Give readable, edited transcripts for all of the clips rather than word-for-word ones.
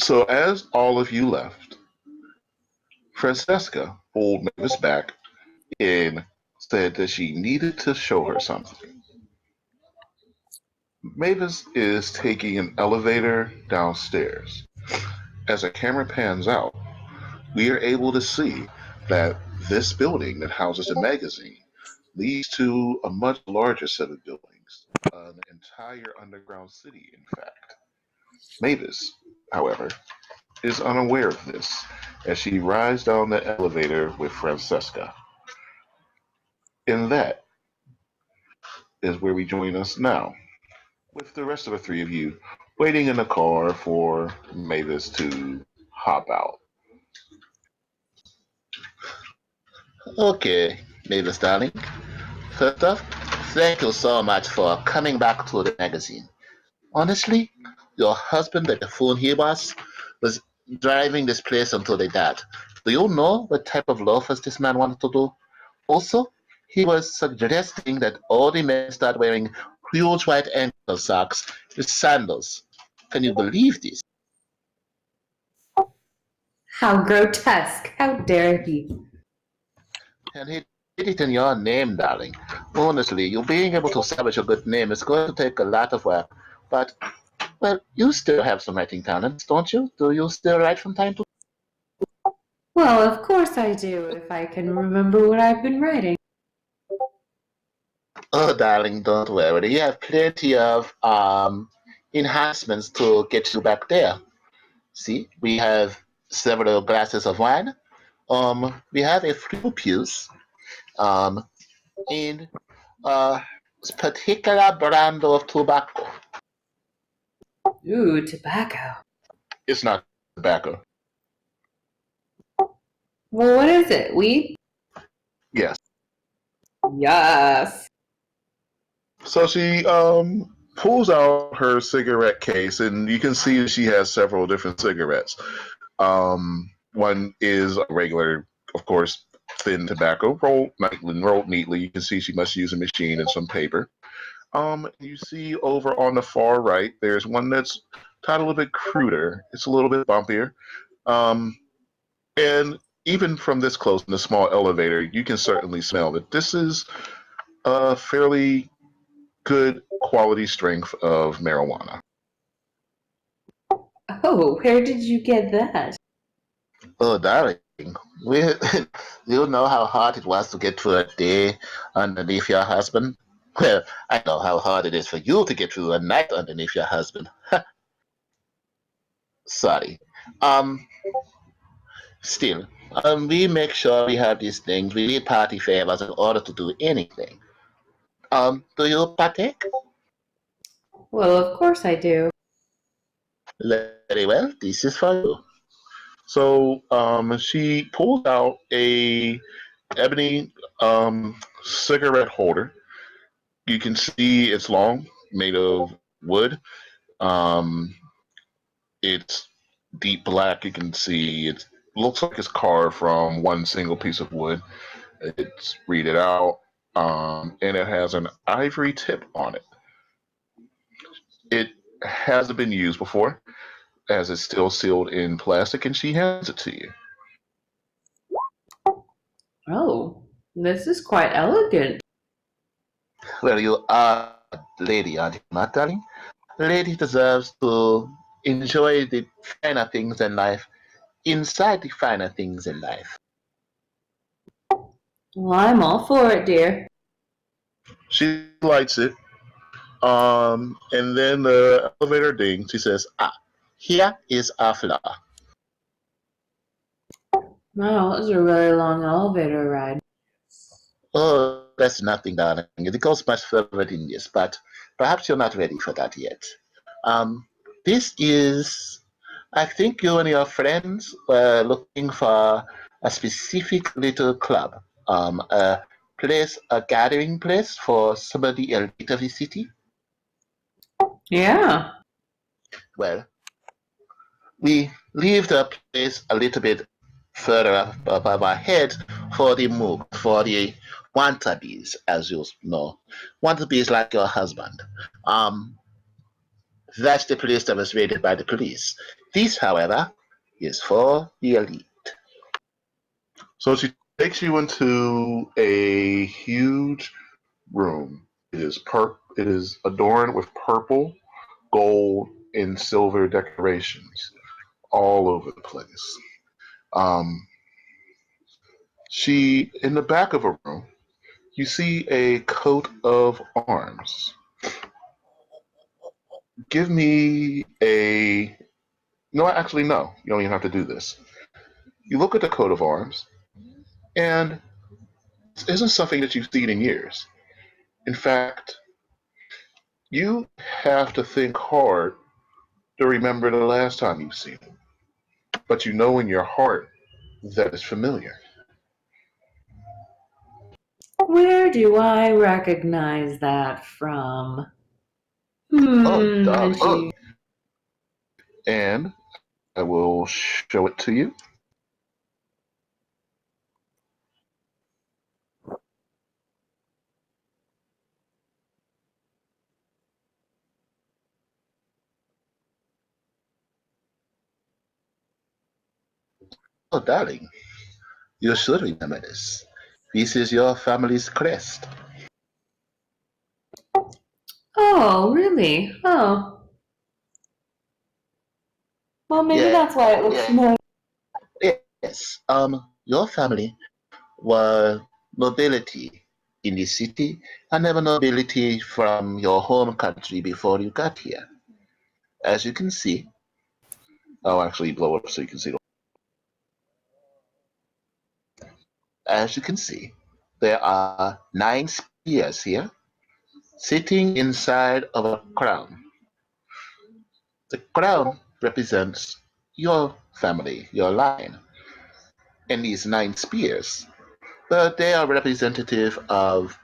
So as all of you left, Francesca pulled Mavis back and said that she needed to show her something. Mavis is taking an elevator downstairs. As the camera pans out, we are able to see that this building that houses the magazine leads to a much larger set of buildings, an entire underground city, in fact. Mavis, however, is unaware of this as she rides down the elevator with Francesca. And that is where we join us now, with the rest of the three of you waiting in the car for Mavis to hop out. Okay, Mavis darling. First off, thank you so much for coming back to the magazine. Honestly, your husband, the fool he was driving this place until they died. Do you know what type of loafers this man wanted to do? Also, he was suggesting that all the men start wearing huge white ankle socks with sandals. Can you believe this? How grotesque! How dare he? And he did it in your name, darling. Honestly, you being able to establish a good name is going to take a lot of work. But, well, you still have some writing talents, don't you? Do you still write from time to Well, of course I do, if I can remember what I've been writing. Oh, darling, don't worry. You have plenty of enhancements to get you back there. See, we have several glasses of wine. We have a few pews. Um, in a particular brand of tobacco. Ooh, tobacco. It's not tobacco. Well, what is it? Weed? Yes. Yes. So she pulls out her cigarette case, and you can see she has several different cigarettes. One is a regular, of course, thin tobacco, rolled neatly. You can see she must use a machine and some paper. You see over on the far right, there's one that's tied a little bit cruder. It's a little bit bumpier. Um, and even from this close in the small elevator, you can certainly smell that this is a fairly good quality strength of marijuana. Oh, where did you get that? Oh, darling, we, you know how hard it was to get through a day underneath your husband? Well, I know how hard it is for you to get through a night underneath your husband. Sorry. Um, Still, we make sure we have these things. We need party favors in order to do anything. Do you partake? Well, of course I do. Very well. This is for you. So she pulls out a ebony cigarette holder. You can see it's long, made of wood. Um, it's deep black. You can see it looks like it's carved from one single piece of wood. It's read it out, and it has an ivory tip on it. It hasn't been used before, as it's still sealed in plastic, and she hands it to you. Oh, this is quite elegant. Well, you are a lady, aren't you not, darling? Lady deserves to enjoy the finer things in life inside the finer things in life. Well, I'm all for it, dear. She lights it, and then the elevator dings. She says, "Ah, Here is our floor. Wow, that was a really long elevator ride. Oh, that's nothing, darling. It goes much further than this, but perhaps you're not ready for that yet. Um, this is, I think you and your friends were looking for a specific little club, a place, a gathering place for some of the elite of the city. Yeah. Well, we leave the place a little bit further up ahead for the move, for the wannabes, as you know. Wannabes like your husband. Um, That's the place that was raided by the police. This, however, is for the elite. So she takes you into a huge room. It is adorned with purple, gold, and silver decorations all over the place. Um, she in the back of a room, you see a coat of arms. Give me a no, actually no. You don't even have to do this. You look at the coat of arms, and it isn't something that you've seen in years. In fact, you have to think hard to remember the last time you've seen it. But you know in your heart that it's familiar. Where do I recognize that from? Oh, And darling. she And I will show it to you. Oh, darling. You should remember this. This is your family's crest. Oh, really? Oh. Well, maybe Yeah, that's why it looks familiar. yes. Your family were nobility in the city and never nobility from your home country before you got here. As you can see, I'll actually blow up so you can see. as you can see, there are 9 spears here sitting inside of a crown. The crown represents your family, your line, and these 9 spears, but they are representative of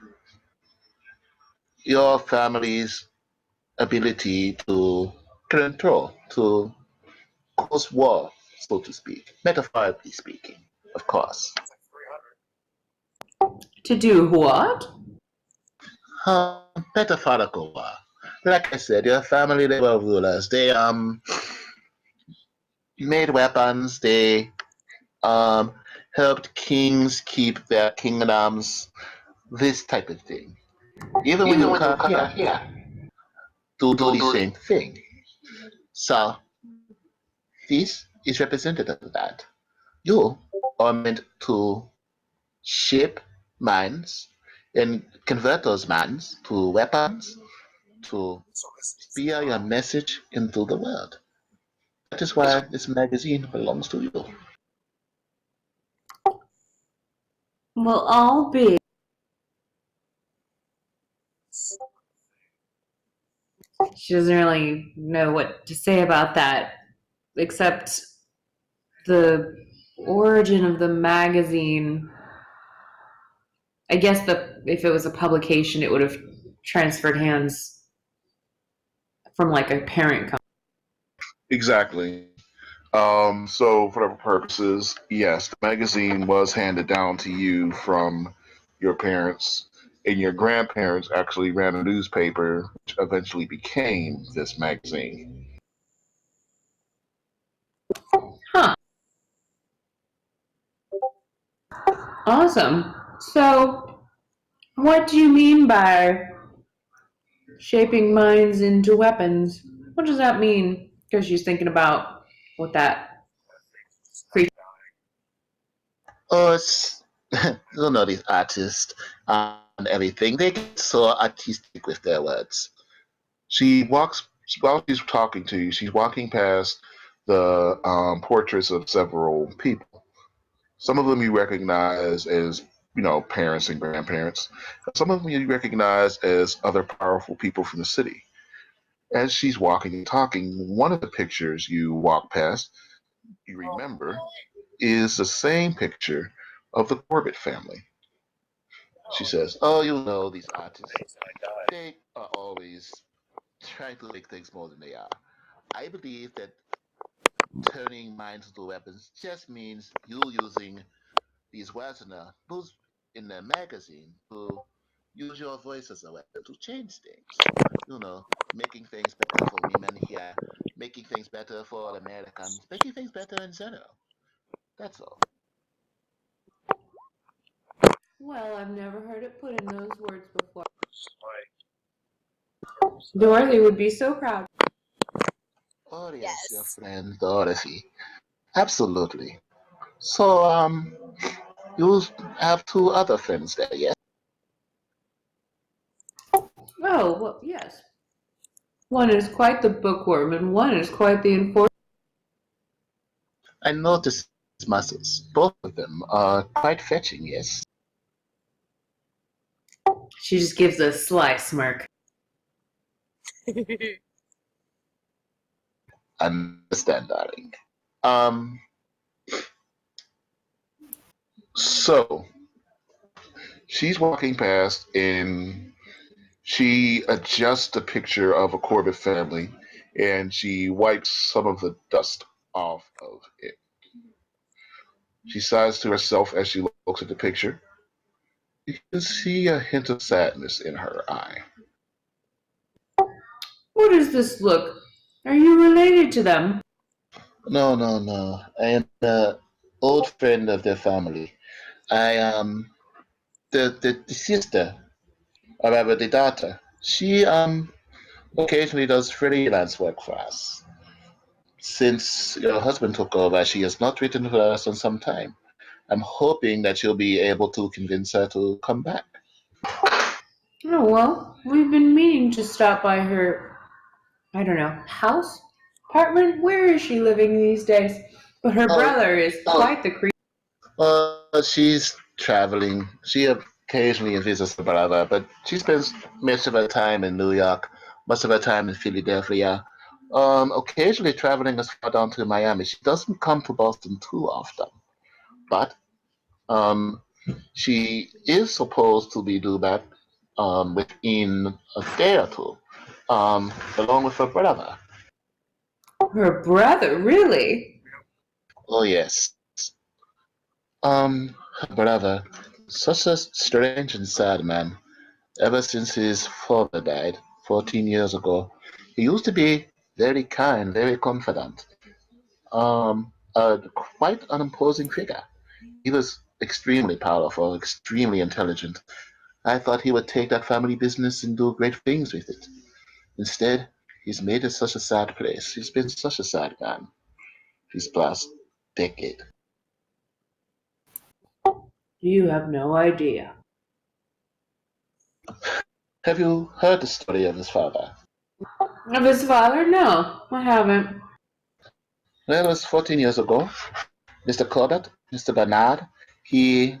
your family's ability to control, to cause war, so to speak, metaphorically speaking, of course. To do what? Metaphorical war. Like I said, your family, they were rulers. They made weapons. They um helped kings keep their kingdoms. This type of thing. Even when you Even when you come come here here to do to the do same thing. So this is representative of that. You are meant to shape minds and convert those minds to weapons to spear your message into the world. That is why this magazine belongs to you. Well, I'll be. She doesn't really know what to say about that, except the origin of the magazine. I guess if it was a publication, it would have transferred hands from like a parent company. exactly. So for whatever purposes, yes, the magazine was handed down to you from your parents, and your grandparents actually ran a newspaper, which eventually became this magazine. Huh. Awesome. So, what do you mean by shaping minds into weapons? What does that mean? Because she's thinking about what that creature. Oh, it's you know these artists and everything. They get so artistic with their words. She walks while she's talking to you. She's walking past the portraits of several people. Some of them you recognize as parents and grandparents. Some of them you recognize as other powerful people from the city. As she's walking and talking, one of the pictures you walk past, you remember, is the same picture of the Corbett family. She says, "Oh, you know these artists. They are always trying to make things more than they are. I believe that turning minds into weapons just means you using these words in the magazine to use your voice as a weapon to change things. You know, making things better for women here, making things better for all Americans, making things better in general. That's all. Well, I've never heard it put in those words before. Dorothy would be so proud. Oh yes, your friend Dorothy. Absolutely. So, you have two other friends there, yes? Oh, well, yes. One is quite the bookworm, and one is quite the enforcer. I noticed his muscles. Both of them are quite fetching, yes? She just gives a sly smirk. Understand, darling. Um, So she's walking past and she adjusts the picture of a Corbett family and she wipes some of the dust off of it. She sighs to herself as she looks at the picture. You can see a hint of sadness in her eye. What does this look? Are you related to them? no, no, no. I am an old friend of their family. I am the sister, or rather the daughter. She occasionally does freelance work for us. Since your husband took over, she has not written to us in some time. I'm hoping that you'll be able to convince her to come back. Oh, well, we've been meaning to stop by her, I don't know, house? Apartment? Where is she living these days? But her Oh, brother is quite the creep. she's traveling. She occasionally visits her brother, but she spends most of her time in New York, most of her time in Philadelphia, occasionally traveling as far down to Miami. She doesn't come to Boston too often, but um, she is supposed to be due back within a day or two, along with her brother. Her brother, really? Oh yes, her brother, such a strange and sad man. Ever since his father died 14 years ago, he used to be very kind, very confident, quite an imposing figure. He was extremely powerful, extremely intelligent. I thought he would take that family business and do great things with it. Instead, he's made it such a sad place. He's been such a sad man this past decade. You have no idea. Have you heard the story of his father? Of his father? No, I haven't. Well, it was 14 years ago. Mr. Corbett, Mr. Bernard, he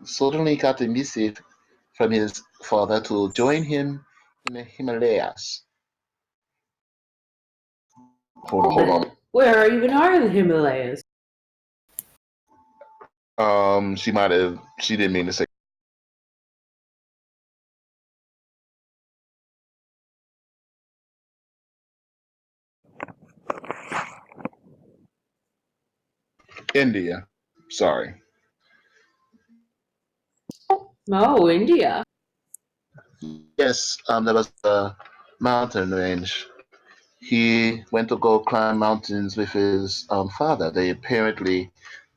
suddenly got a missive from his father to join him in the Himalayas. Hold on. Where even are the Himalayas? She didn't mean to say India. Sorry. Oh, India. Yes, there was a mountain range. He went to go climb mountains with his father.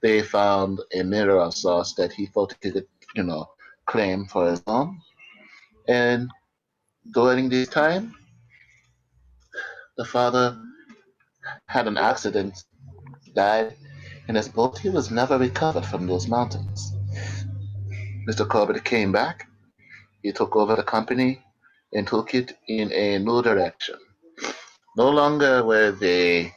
They found a mineral source that he thought he could, you know, claim for his own. And during this time, the father had an accident, died, and his body was never recovered from those mountains. Mr. Corbett came back, he took over the company and took it in a new direction. No longer were they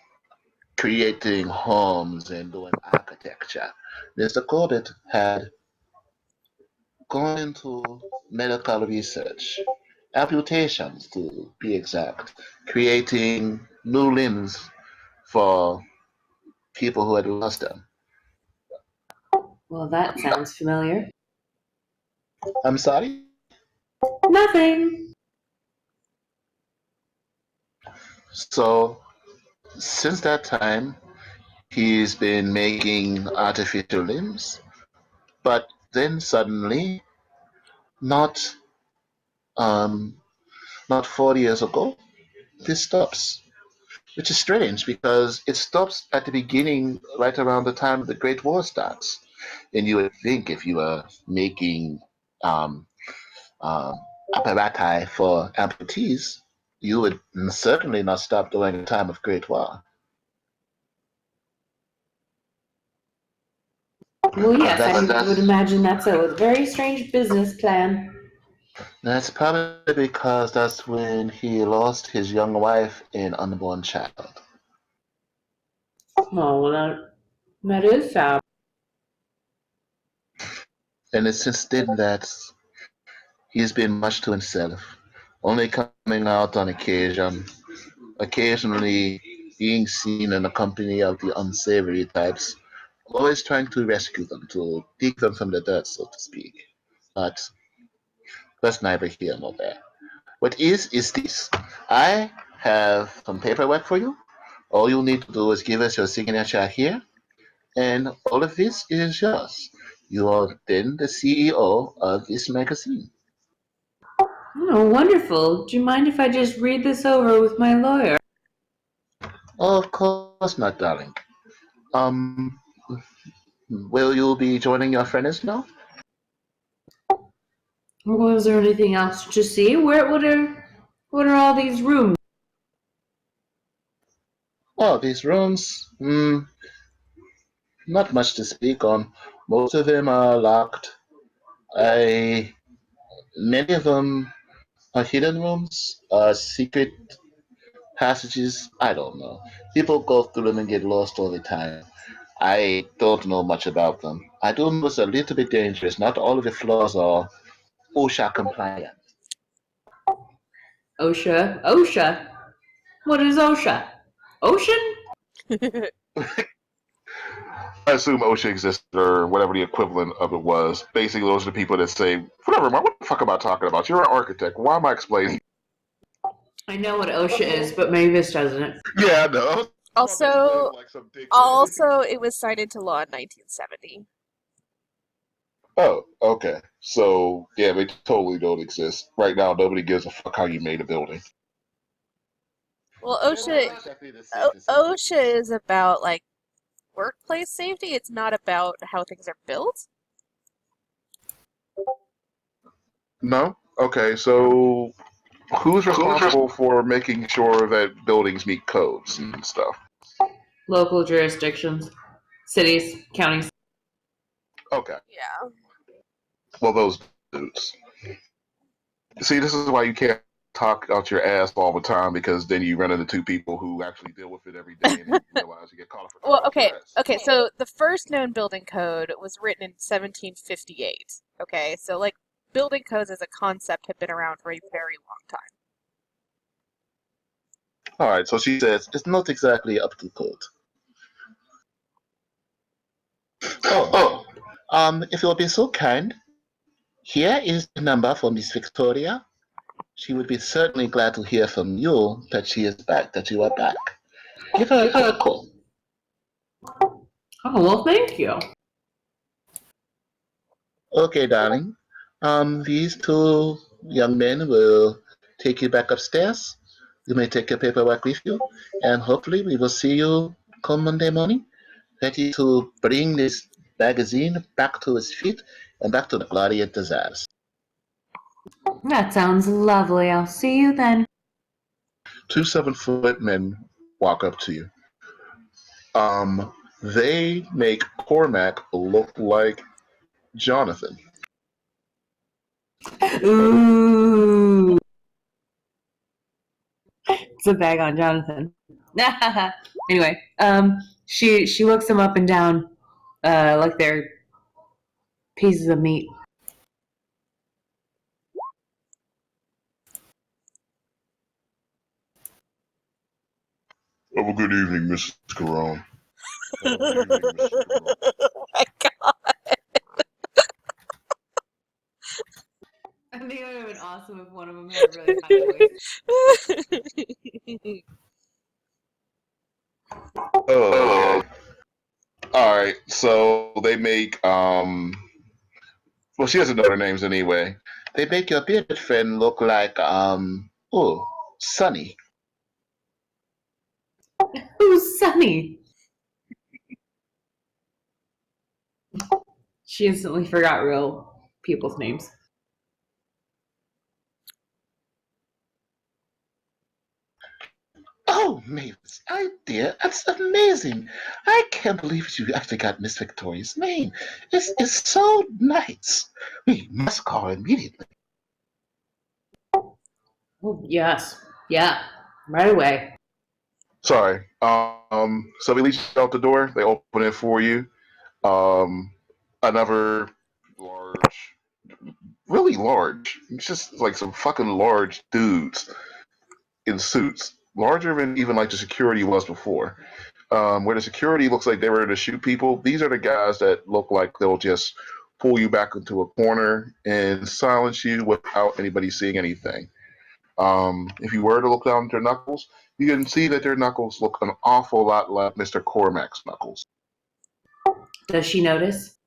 creating homes and doing architecture. Mr. Corbett had gone into medical research, amputations to be exact, creating new limbs for people who had lost them. Well, that sounds familiar. I'm sorry? Nothing. So, since that time, he's been making artificial limbs, but then suddenly, not um, not 40 years ago, this stops, which is strange because it stops at the beginning, right around the time the Great War starts. And you would think if you were making um, um, apparati for amputees, you would certainly not stop during a time of Great War. Well, But yes, I would imagine that's a very strange business plan. that's probably because that's when he lost his young wife and unborn child. Oh, well, that is sad. And it's since then that he's been much to himself, only coming out on occasion, occasionally being seen in the company of the unsavory types, always trying to rescue them, to dig them from the dirt, so to speak. But that's neither here nor there. What is this. I have some paperwork for you. All you need to do is give us your signature here, and all of this is yours. You are then the CEO of this magazine. Oh, wonderful. Do you mind if I just read this over with my lawyer? Of course not, darling. Um, will you be joining your friends now? Or was there anything else to see? What are all these rooms? Oh, these rooms? Not much to speak on. Most of them are locked. I Many of them are hidden rooms, secret passages. I don't know. People go through them and get lost all the time. I don't know much about them. I do know it's a little bit dangerous. Not all of the floors are OSHA compliant. OSHA. OSHA. What is OSHA? Ocean? I assume OSHA existed or whatever the equivalent of it was. Basically, those are the people that say, whatever, man, what the fuck am I talking about? You're an architect. Why am I explaining? I know what OSHA is, but Mavis doesn't. Yeah, I know. Also, Like some dick it was signed into law in 1970. Oh, okay. So, yeah, they totally don't exist. Right now, nobody gives a fuck how you made a building. Well, They're not exactly the safest of OSHA is about like workplace safety. It's not about how things are built. No? Okay, so who's responsible for making sure that buildings meet codes and stuff? Local jurisdictions, cities, counties. Okay. Yeah. Well, those dudes. See, this is why you can't talk out your ass all the time because then you run into two people who actually deal with it every day and you realize you get caught up for Well, talking out your ass. okay. So the first known building code was written in 1758. Okay, so like building codes as a concept have been around for a very long time. All right, so she says, It's not exactly up to code. oh, If you'll be so kind, here is the number for Miss Victoria. She would be certainly glad to hear from you that she is back, that you are back. Give her a call. Oh, well, thank you. Okay, darling. These two young men will take you back upstairs. You may take your paperwork with you, and hopefully we will see you come Monday morning, ready to bring this magazine back to its feet and back to the glory it deserves. That sounds lovely. I'll see you then. two 7-foot men walk up to you. They make Cormac look like Jonathan. Ooh. It's a bag on Jonathan. Anyway, she looks them up and down, like they're pieces of meat. Have a good evening, Mrs. Caron. Have a good evening, Mrs. Caron. Oh my god. I think it would have been awesome if one of them had a really high voice. Oh, okay. All right. So they make well, she doesn't know their names anyway. They make your bearded friend look like, oh, Sonny. Who's Sunny? She instantly forgot real people's names. Oh, Mavis, dear, that's amazing. I can't believe you actually got Miss Victoria's name. It's so nice. We must call her immediately. Oh, yes. Yeah. Right away. Sorry. So we lead you out the door. They open it for you. Another large, really large. It's just like some fucking large dudes in suits, larger than even like the security was before. Where the security looks like they were to shoot people, these are the guys that look like they'll just pull you back into a corner and silence you without anybody seeing anything. If you were to look down at their knuckles, you can see that their knuckles look an awful lot like Mr. Cormac's knuckles. Does she notice?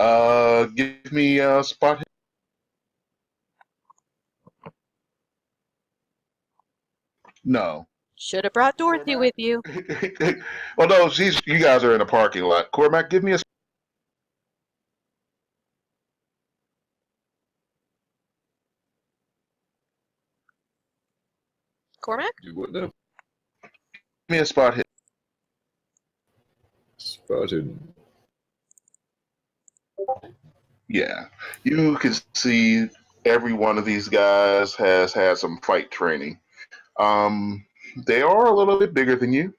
Give me a spot. No. Should have brought Dorothy with you. Well, no, you guys are in a parking lot. Cormac, give me a. Cormac? Do what now? Give me a spot hit. Spotted. Yeah, you can see every one of these guys has had some fight training. Um, they are a little bit bigger than you,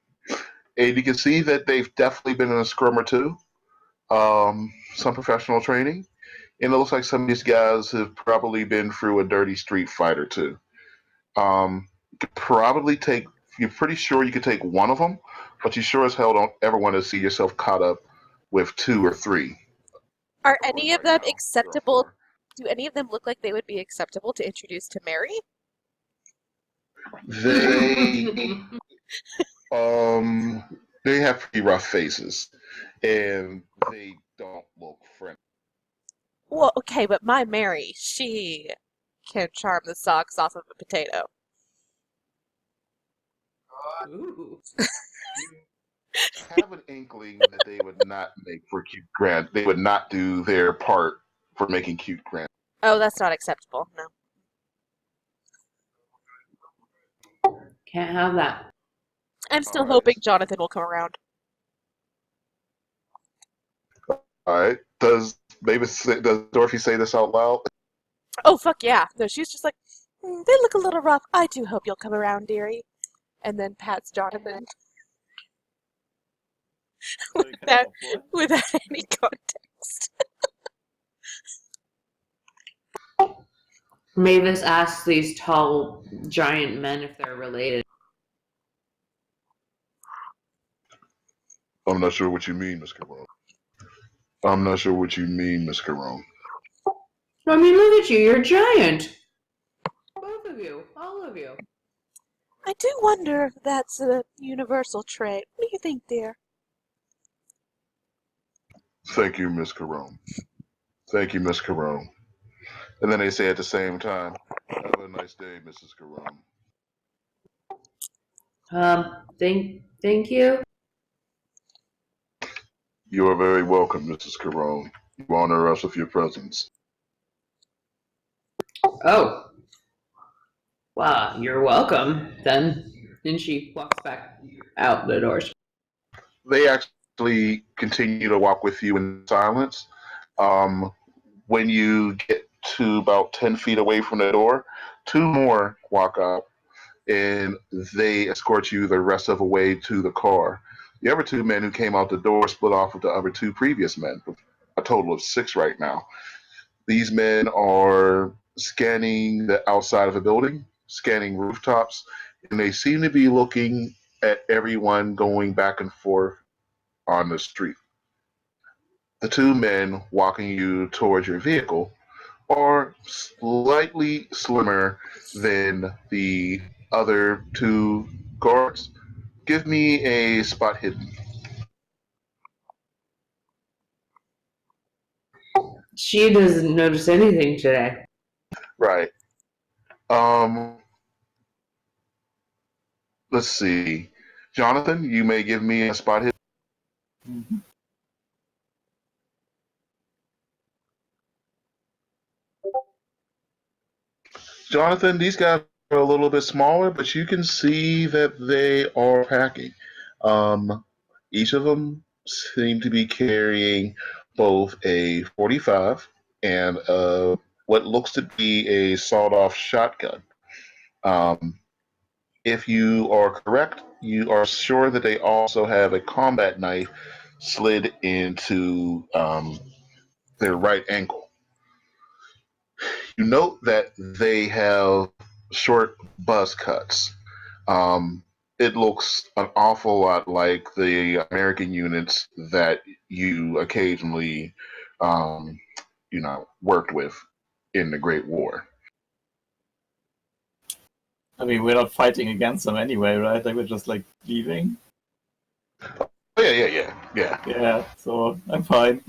and you can see that they've definitely been in a scrum or two. Some professional training, and it looks like some of these guys have probably been through a dirty street fight or two. You could probably take. You're pretty sure you could take one of them, but you sure as hell don't ever want to see yourself caught up with two or three. Are any of them acceptable? Do any of them look like they would be acceptable to introduce to Mary? They they have pretty rough faces, and they don't look friendly. Well, okay, but my Mary, she can charm the socks off of a potato. Ooh. Have an inkling that they would not make for cute grand. They would not do their part for making cute grand. Oh, that's not acceptable. No. Can't have that. I'm still Alright. hoping Jonathan will come around. All right. Does Dorothy say this out loud? Oh, fuck yeah. No, she's just like, they look a little rough. I do hope you'll come around, dearie. And then pats Jonathan without any context. Mavis asks these tall, giant men if they're related. I'm not sure what you mean, Miss Carone. I'm not sure what you mean, Miss Carone. I mean, look at you. You're giant. Both of you. All of you. I do wonder if that's a universal trait. What do you think, dear? Thank you, Miss Carone. Thank you, Miss Carone. And then they say at the same time, "Have a nice day, Mrs. Carone." Thank you. You are very welcome, Mrs. Carone. You honor us with your presence. Oh. Wow, you're welcome, then. And she walks back out the doors. They actually continue to walk with you in silence. When you get to about 10 feet away from the door, two more walk up and they escort you the rest of the way to the car. The other two men who came out the door split off with the other two previous men, with a total of six right now. These men are scanning the outside of the building, scanning rooftops, and they seem to be looking at everyone going back and forth on the street. The two men walking you towards your vehicle are slightly slimmer than the other two guards. Give me a spot hidden. She doesn't notice anything today. Right. Let's see. Jonathan, you may give me a spot hit. Mhm. Jonathan, these guys are a little bit smaller, but you can see that they are packing. Um, each of them seem to be carrying both a 45 and what looks to be a sawed-off shotgun. Um, if you are correct, you are sure that they also have a combat knife slid into their right ankle. You note that they have short buzz cuts. Um, it looks an awful lot like the American units that you occasionally, um, worked with in the Great War. I mean, we're not fighting against them anyway, right? Like, we're just, like, leaving. Oh, yeah. Yeah, so I'm fine.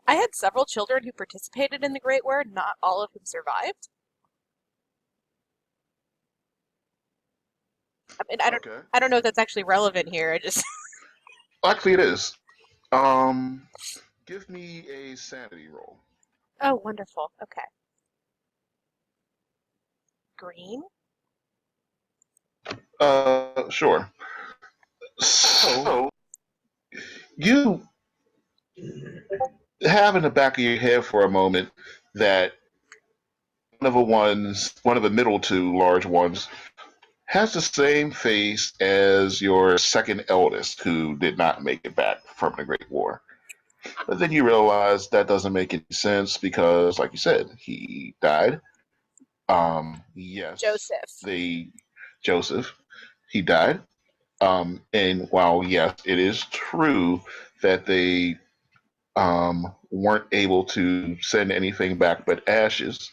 I had several children who participated in the Great War, not all of whom survived. I mean, Okay. I don't know if that's actually relevant here. I just Actually, it is. Give me a sanity roll. Oh, wonderful. Okay. Green? Sure. So you have in the back of your head for a moment that one of the middle two large ones, has the same face as your second eldest, who did not make it back from the Great War. But then you realize that doesn't make any sense because, like you said, he died. Yes, Joseph. Joseph, he died. And while yes, it is true that they weren't able to send anything back but ashes,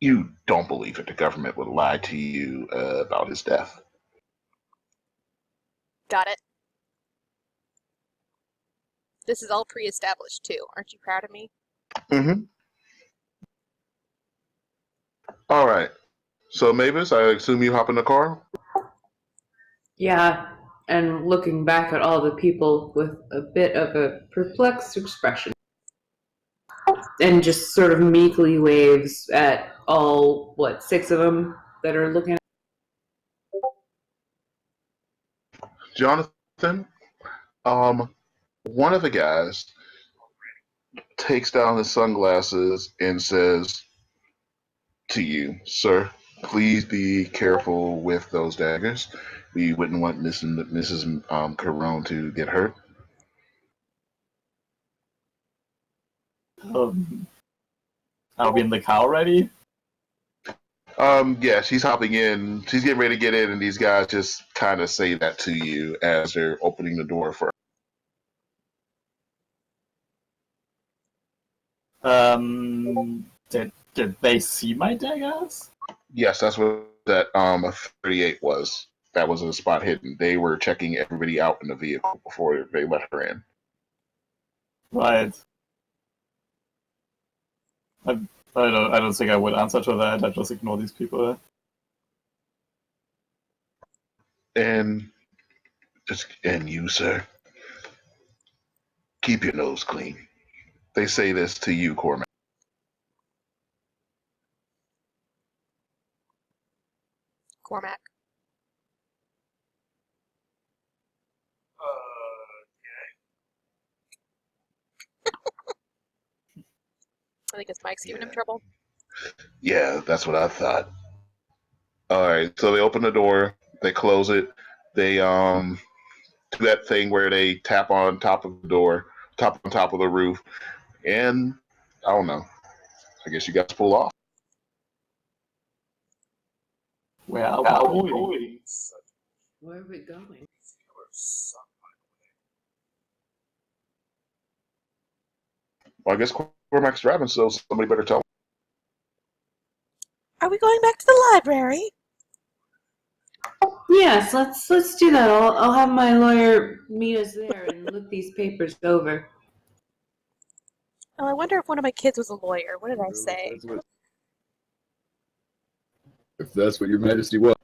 you don't believe that the government would lie to you about his death. Got it. This is all pre-established too. Aren't you proud of me? Mm-hmm. All right. So, Mavis, I assume you hop in the car? Yeah, and looking back at all the people with a bit of a perplexed expression. And just sort of meekly waves at all, 6 of them that are looking at. Jonathan, one of the guys takes down his sunglasses and says to you, "Sir, please be careful with those daggers. We wouldn't want Mrs. Carone to get hurt." Are we in the car already? Yeah, she's hopping in. She's getting ready to get in, and these guys just kind of say that to you as they're opening the door for Did they see my daggers? Yes, that's what that 38 was. That was a spot hidden. They were checking everybody out in the vehicle before they let her in. Right. I don't think I would answer to that. I just ignore these people. And you, sir, keep your nose clean. They say this to you, Cormac. Cormac. I think his mic's giving him trouble. Yeah, that's what I thought. All right, so they open the door, they close it, they do that thing where they tap on top of the door, tap on top of the roof, and I don't know. I guess you guys pull off. Where are we going? Where are we going? Well, I guess Cormac's driving, so somebody better tell him. Are we going back to the library? Yes, let's do that. I'll have my lawyer meet us there and look these papers over. Oh, I wonder if one of my kids was a lawyer. What did I say? If that's what your majesty wants.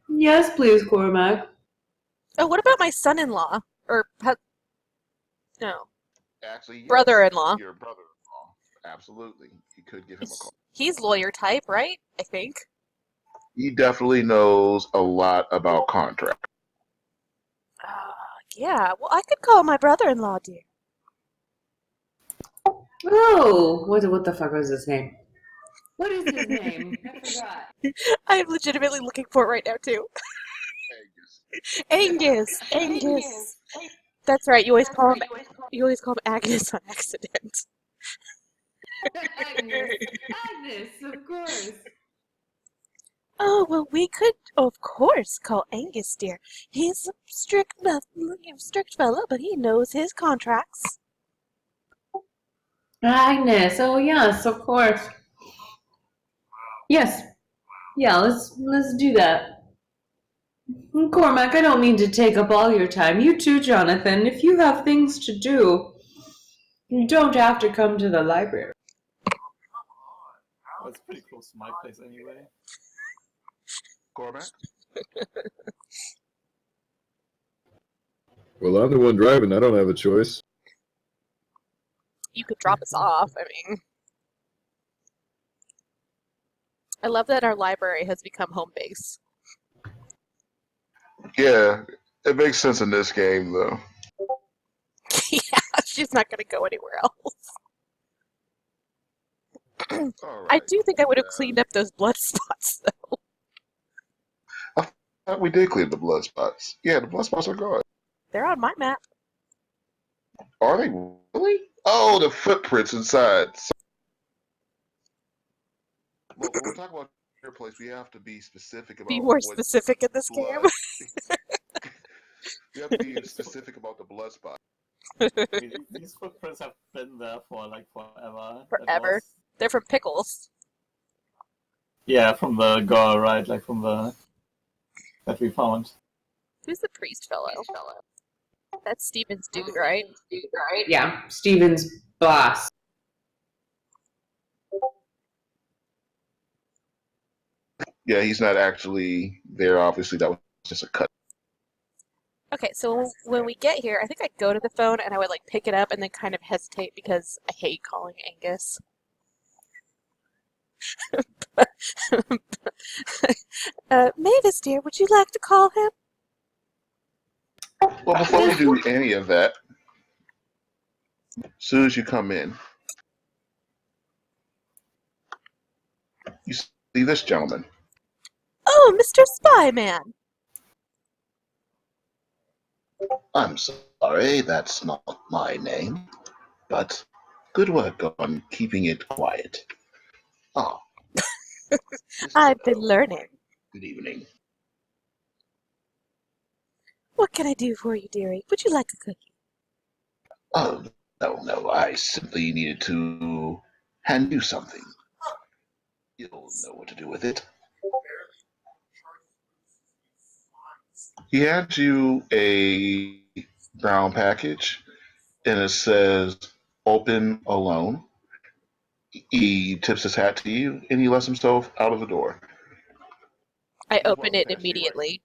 Yes, please, Cormac. Oh, what about my son-in-law? Or no, Actually, yes, brother-in-law. your brother-in-law. Absolutely, you could give him a call. He's lawyer type, right? I think. He definitely knows a lot about contract. Yeah. Well, I could call my brother-in-law, dear. Oh, what the fuck was his name? What is his name? I forgot. I am legitimately looking for it right now too. Angus. Angus. That's right. You always call him. You always call him Agnes on accident. Agnes. Agnes, of course. Oh, well, we could, of course, call Angus, dear. He's a strict fellow, but he knows his contracts. Agnes. Oh yes, of course. Yes. Yeah, let's do that. Cormac, I don't mean to take up all your time. You too, Jonathan. If you have things to do, you don't have to come to the library. Oh, it's pretty close to my place anyway. Cormac? Well, I'm the one driving. I don't have a choice. You could drop us off. I mean, I love that our library has become home base. Yeah, it makes sense in this game, though. Yeah, she's not going to go anywhere else. All I right. do think I would have cleaned up those blood spots, though. I thought we did clear the blood spots. Yeah, the blood spots are gone. They're on my map. Are they really? Oh, the footprints inside. Well, when we talk about your place, we have to be specific about Be more what specific in this game. blood. We have to be specific about the blood spot. I mean, these footprints have been there for like forever. It Forever. was- They're from Pickles. Yeah, from the girl, right? Like from the that we found. Who's the priest fellow? That's Steven's dude, right? Yeah, Steven's boss. Yeah, he's not actually there. Obviously, that was just a cut. Okay, so when we get here, I think I'd go to the phone and I would like pick it up and then kind of hesitate because I hate calling Angus. Mavis, dear, would you like to call him? Well, before we do any of that, as soon as you come in, you see this gentleman. Oh, Mr. Spyman. I'm sorry, that's not my name, but good work on keeping it quiet. Ah, I've been learning. good evening. What can I do for you, dearie? Would you like a cookie? Oh, no, I simply needed to hand you something. You'll know what to do with it. He hands you a brown package, and it says "Open Alone." He tips his hat to you, and he lets himself out of the door. I He's open walking it past you immediately.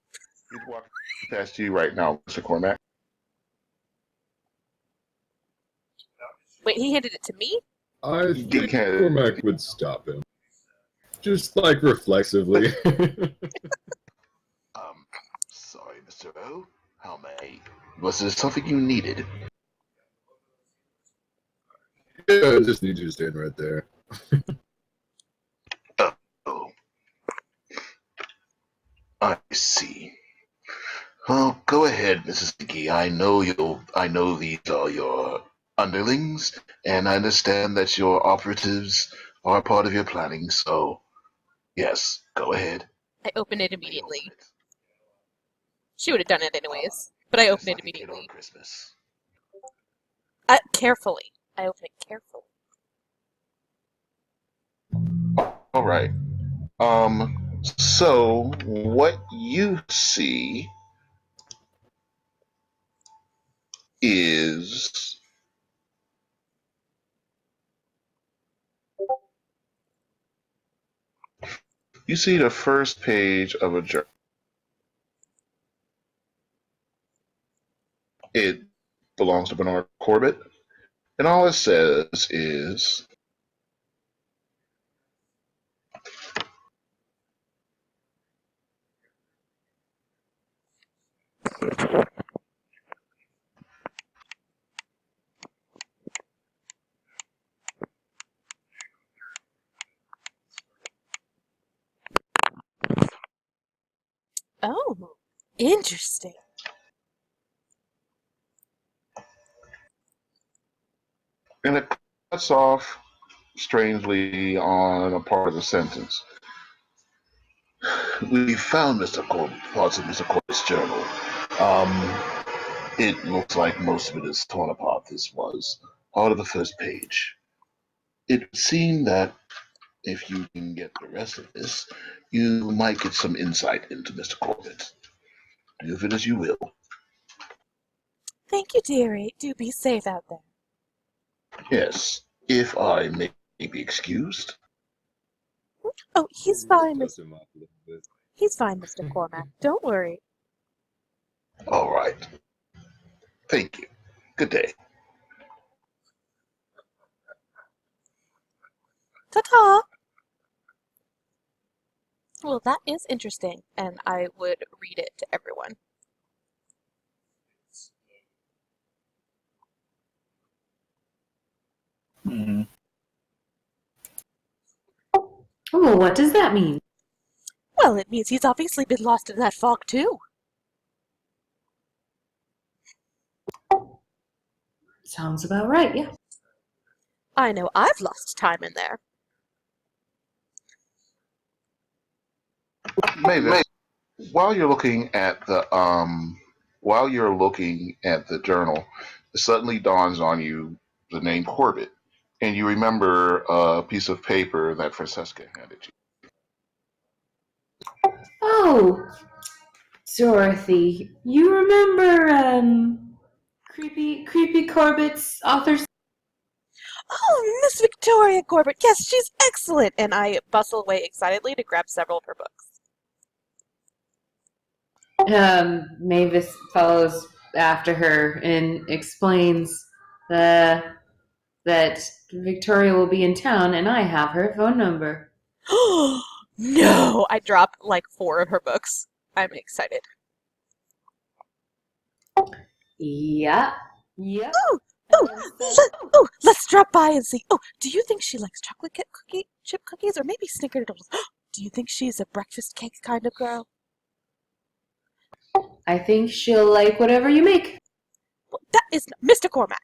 He's walking past you right now, Mr. Cormac. Wait, he handed it to me? I He think can. Cormac would stop him. Just like reflexively. Sorry, Mr. O. How may... Was there something you needed? Yeah, I just need you to stand right there. Oh, I see. Well, go ahead, Mrs. Dickey. I know these are your underlings, and I understand that your operatives are part of your planning, so yes, go ahead. I open it May you immediately. open it. She would have done it anyways, but I Just open it like a kid on immediately. Christmas. Carefully. I open it carefully. All right. So what you see is You see the first page of a journal. It belongs to Bernard Corbett, and all it says is, Oh, interesting. and it cuts off strangely on a part of the sentence. We found parts of Mr. Corbett's journal. It looks like most of it is torn apart. This was part of the first page. It would seem that if you can get the rest of this, you might get some insight into Mr. Corbett. Do with it as you will. Thank you, dearie. Do be safe out there. Yes, if I may be excused. Oh, he's fine, He's fine, Mr. Cormac. Don't worry. All right. Thank you. Good day. Ta-ta! Well, that is interesting, and I would read it to everyone. Hmm. Oh, what does that mean? Well, it means he's obviously been lost in that fog, too. Sounds about right, yeah. I know I've lost time in there. Mavis, while you're looking at the journal, it suddenly dawns on you the name Corbett, and you remember a piece of paper that Francesca handed you. Oh, Dorothy, you remember, creepy Corbett's author's? Oh, Miss Victoria Corbett! Yes, she's excellent! And I bustle away excitedly to grab several of her books. Mavis follows after her and explains that Victoria will be in town and I have her phone number. No! I drop like 4 of her books. I'm excited. Yeah. Yep. Let's drop by and see. Oh, do you think she likes chocolate chip cookies or maybe snickerdoodles? Do you think she's a breakfast cake kind of girl? I think she'll like whatever you make. Well, that is Mr. Cormac.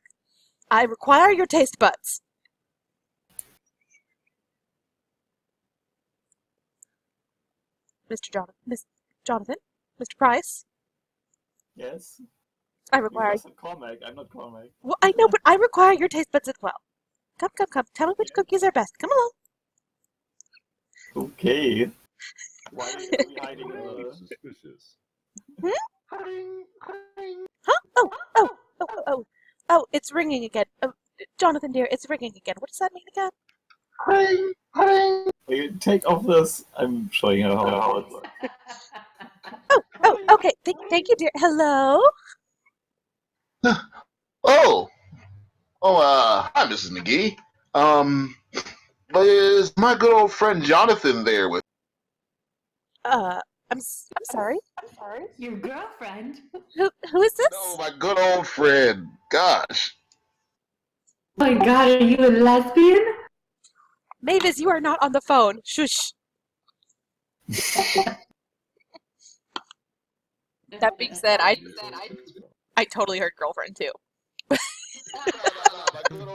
I require your taste buds. Mr. Jonathan? Mr. Price? Yes. I You require... just said Cormac. I'm not Cormac. Well, I know, but I require your taste buds as well. Come. Tell me which cookies are best. Come along. Okay. Why are we hiding in Very the... suspicious. Huh? Oh, it's ringing again. Oh, Jonathan, dear, it's ringing again. What does that mean again? Will you take off this? I'm showing her how it works. Oh, okay. Thank you, dear. Hello? Oh, hi, Mrs. McGee. Is my good old friend Jonathan there with? I'm sorry. Your girlfriend? Who is this? No, my good old friend. Gosh. Oh my god, are you a lesbian? Mavis, you are not on the phone. Shush. That being said, I totally heard girlfriend too. My good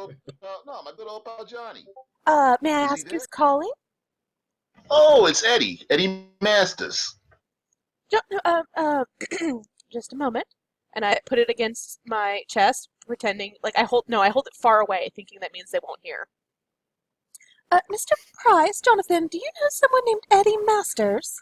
old pal Johnny. May I Is he ask there? who's calling? Oh, it's Eddie Masters. Just a moment. And I put it against my chest, pretending like I hold it far away, thinking that means they won't hear. Mr. Price, Jonathan, do you know someone named Eddie Masters?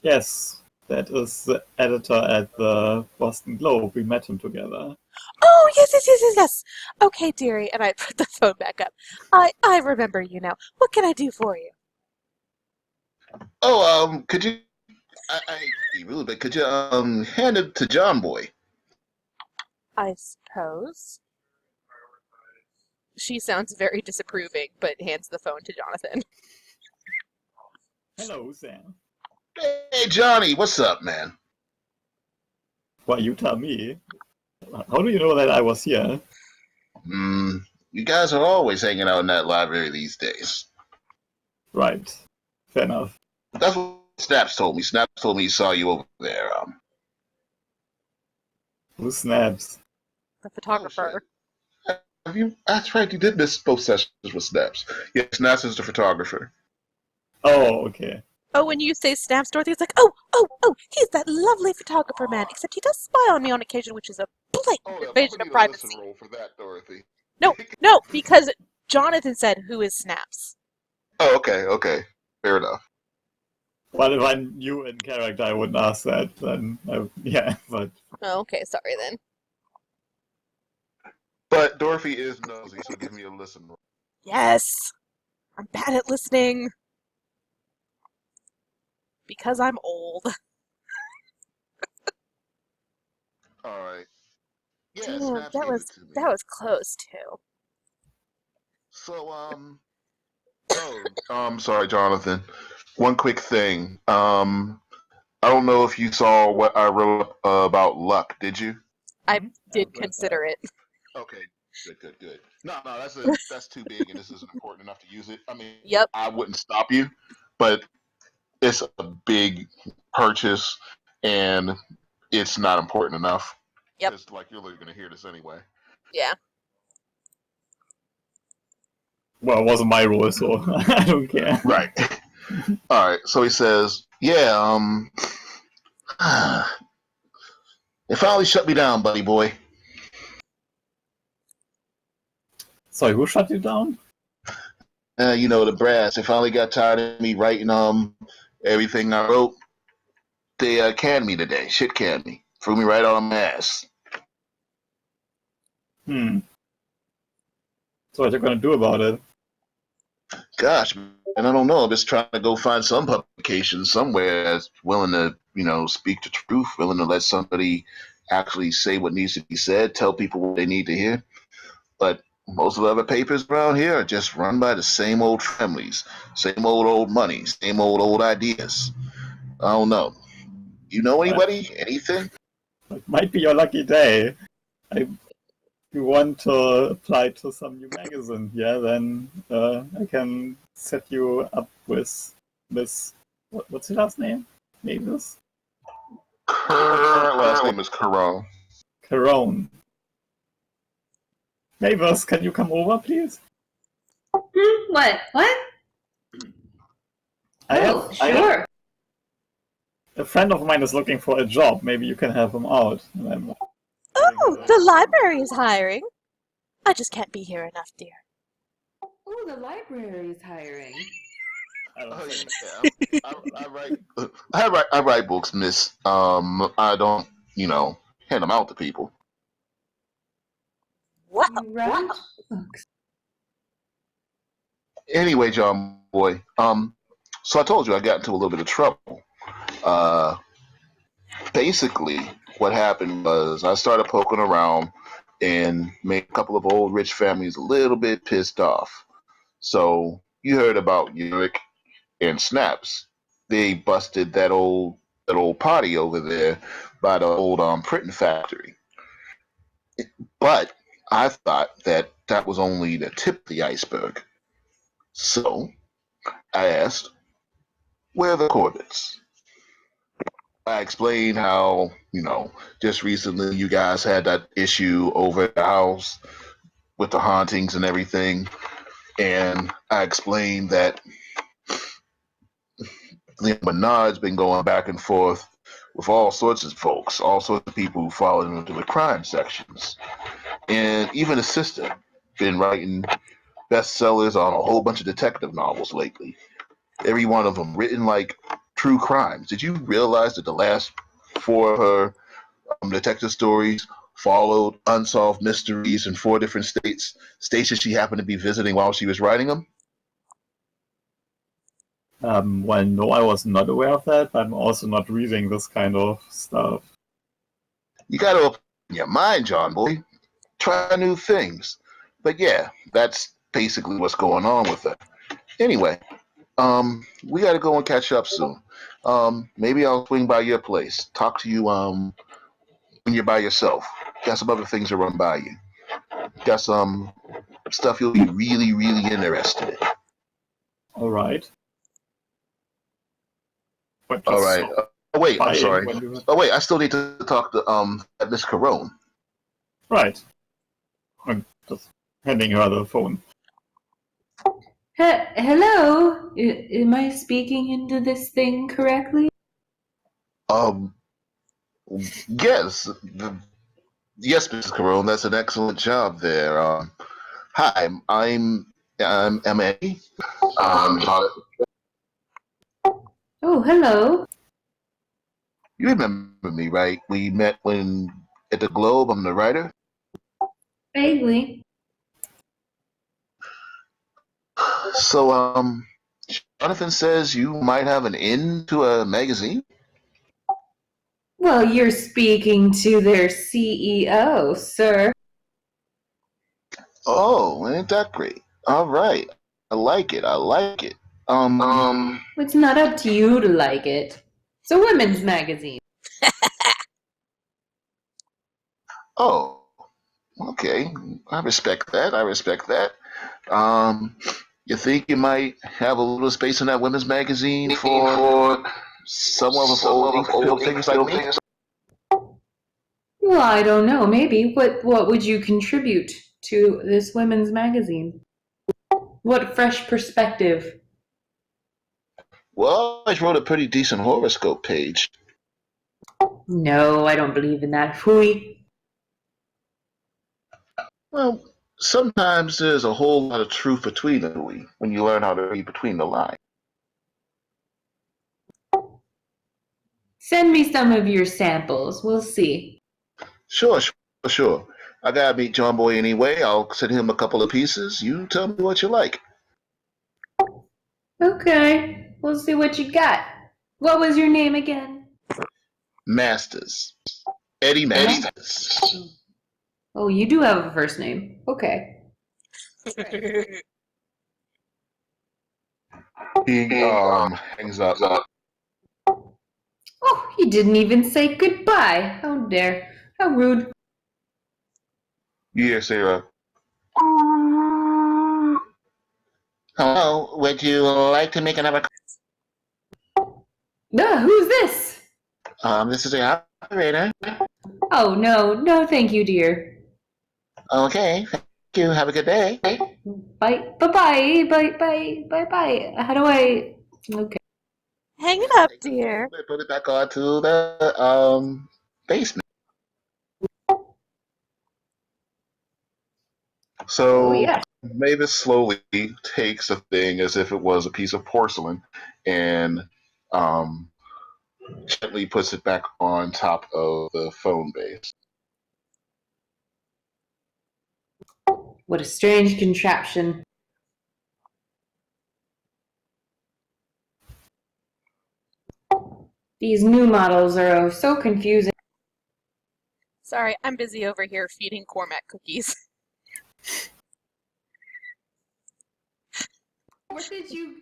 Yes, that is the editor at the Boston Globe. We met him together. Oh, yes. Okay, dearie, and I put the phone back up. I remember you now. What can I do for you? Oh, could you? I be rude, but could you hand it to John Boy? I suppose. She sounds very disapproving, but hands the phone to Jonathan. Hello, Sam. Hey, Johnny, what's up, man? Well, you tell me. How do you know that I was here? Hmm. You guys are always hanging out in that library these days. Right. Fair enough. That's what Snaps told me. Snaps told me he saw you over there. Who snaps? The photographer. Have you? That's right. You did miss both sessions with Snaps. Yeah, Snaps is the photographer. Oh, okay. Oh, when you say Snaps, Dorothy, it's like, oh, he's that lovely photographer man, except he does spy on me on occasion, which is a blatant invasion of privacy. Roll for that, Dorothy. No, because Jonathan said, who is Snaps? Oh, okay. Fair enough. Well, if I knew in character, I wouldn't ask that. Then, yeah, but Oh, okay, sorry then. But Dorothy is nosy, so give me a listen. Yes! I'm bad at listening. Because I'm old. All right. Yeah, Damn, Snaps that gave was it to me. close too. So, sorry, Jonathan. One quick thing. I don't know if you saw what I wrote about luck. Did you? I did consider it. Okay. Good. No, that's too big, and this isn't important enough to use it. I mean, Yep. I wouldn't stop you, but it's a big purchase, and it's not important enough. Yep. It's like you're going to hear this anyway. Yeah. well, it wasn't my rule, so I don't care. Right. All right. So he says, "Yeah, it finally shut me down, buddy boy. Sorry, who shut you down? The brass. They finally got tired of me writing everything I wrote. They canned me today. Shit canned me. Threw me right on my ass. So what are you gonna do about it? Gosh, man, I don't know. I'm just trying to go find some publication somewhere that's willing to, speak the truth, willing to let somebody actually say what needs to be said, tell people what they need to hear. But most of the other papers around here are just run by the same old families, same old money, same old ideas. I don't know. You know anybody? Anything? It might be your lucky day. If you want to apply to some new magazine, yeah, then I can set you up with this. What's your last name? Mavis? Last name is Caron. Caron. Mavis, can you come over, please? What? Sure. A friend of mine is looking for a job. Maybe you can help him out. Oh, the library is hiring. I just can't be here enough, dear. Oh, the library is hiring. Oh yeah, I write books, miss. I don't, hand them out to people. What? You write books. Anyway, John Boy, so I told you I got into a little bit of trouble. Uh, Basically, what happened was I started poking around and made a couple of old rich families a little bit pissed off. So you heard about Yurik and Snaps. They busted that old potty over there by the old printing factory. But I thought that was only the tip of the iceberg. So I asked, where are the Corbett's? I explained how, just recently you guys had that issue over at the house with the hauntings and everything. And I explained that Liam Bernard's been going back and forth with all sorts of folks, all sorts of people who fall into the crime sections. And even his sister been writing bestsellers on a whole bunch of detective novels lately. Every one of them written like true crimes. Did you realize that the last four of her detective stories followed unsolved mysteries in four different states that she happened to be visiting while she was writing them? Well, no, I was not aware of that, but I'm also not reading this kind of stuff. You got to open your mind, John boy. Try new things. But yeah, that's basically what's going on with it. Anyway, we got to go and catch up soon. Maybe I'll swing by your place. Talk to you when you're by yourself. Got some other things to run by you. Got some stuff you'll be really, really interested in. All right. But All just right. Oh wait, I'm buying sorry. when you... Oh wait, I still need to talk to Miss Carone. Right. I'm just handing her the phone. Hello? Am I speaking into this thing correctly? Yes, yes, Mrs. Carone. That's an excellent job there. Hi, I'm M.A. Todd. Oh, hello. You remember me, right? We met when at the Globe. I'm the writer. Vaguely. So, Jonathan says you might have an in to a magazine. Well, you're speaking to their CEO, sir. Oh, ain't that great? All right, I like it. I like it. It's not up to you to like it. It's a women's magazine. Oh, okay. I respect that. I respect that. Um, you think you might have a little space in that women's magazine for someone with old ink pill fingers like me? Well, I don't know. Maybe. What would you contribute to this women's magazine? What fresh perspective? Well, I wrote a pretty decent horoscope page. No, I don't believe in that. Hooey. Well, sometimes there's a whole lot of truth between the two when you learn how to read between the lines. Send me some of your samples. We'll see. Sure, sure, sure. I gotta meet John Boy anyway. I'll send him a couple of pieces. You tell me what you like. Okay. We'll see what you got. What was your name again? Masters. Eddie Masters. Oh, you do have a first name. Okay. He hangs up. Oh, he didn't even say goodbye. How dare. How rude. Yeah, Sarah. Hello, would you like to make another? Who's this? This is the operator. Oh, no, thank you, dear. Okay, thank you. Have a good day. Bye, bye. How do I? Okay. Hang it up, dear. Put it back on to the basement. So Oh, yeah. Mavis slowly takes a thing as if it was a piece of porcelain and um, gently puts it back on top of the phone base. What a strange contraption. These new models are so confusing. Sorry, I'm busy over here feeding Cormac cookies. What did you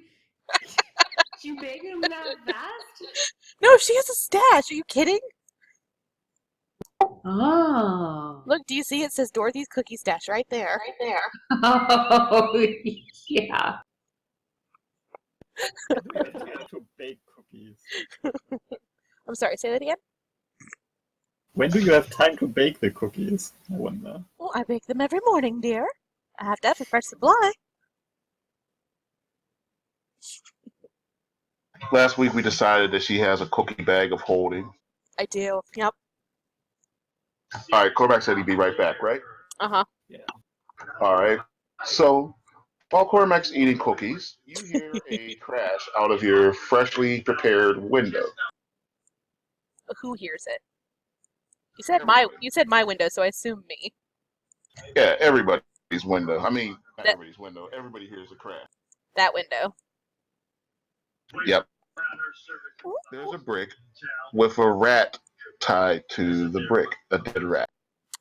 bake them that fast? No, she has a stash. Are you kidding? Oh. Look, do you see? It says Dorothy's cookie stash right there. Oh, yeah. When do you have time to bake cookies? I'm sorry, say that again? When do you have time to bake the cookies? I wonder. Well, I bake them every morning, dear. I have to have a fresh supply. Last week we decided that she has a cookie bag of holding. I do. Yep. All right, Cormac said he'd be right back, right? Uh-huh. All right. So while Cormac's eating cookies, you hear a crash out of your freshly prepared window. Who hears it? You said my window, so I assume me. Yeah, everybody's window. I mean, not everybody's window. Everybody hears a crash. That window. Yep. There's a brick with a rat tied to the brick, a dead rat.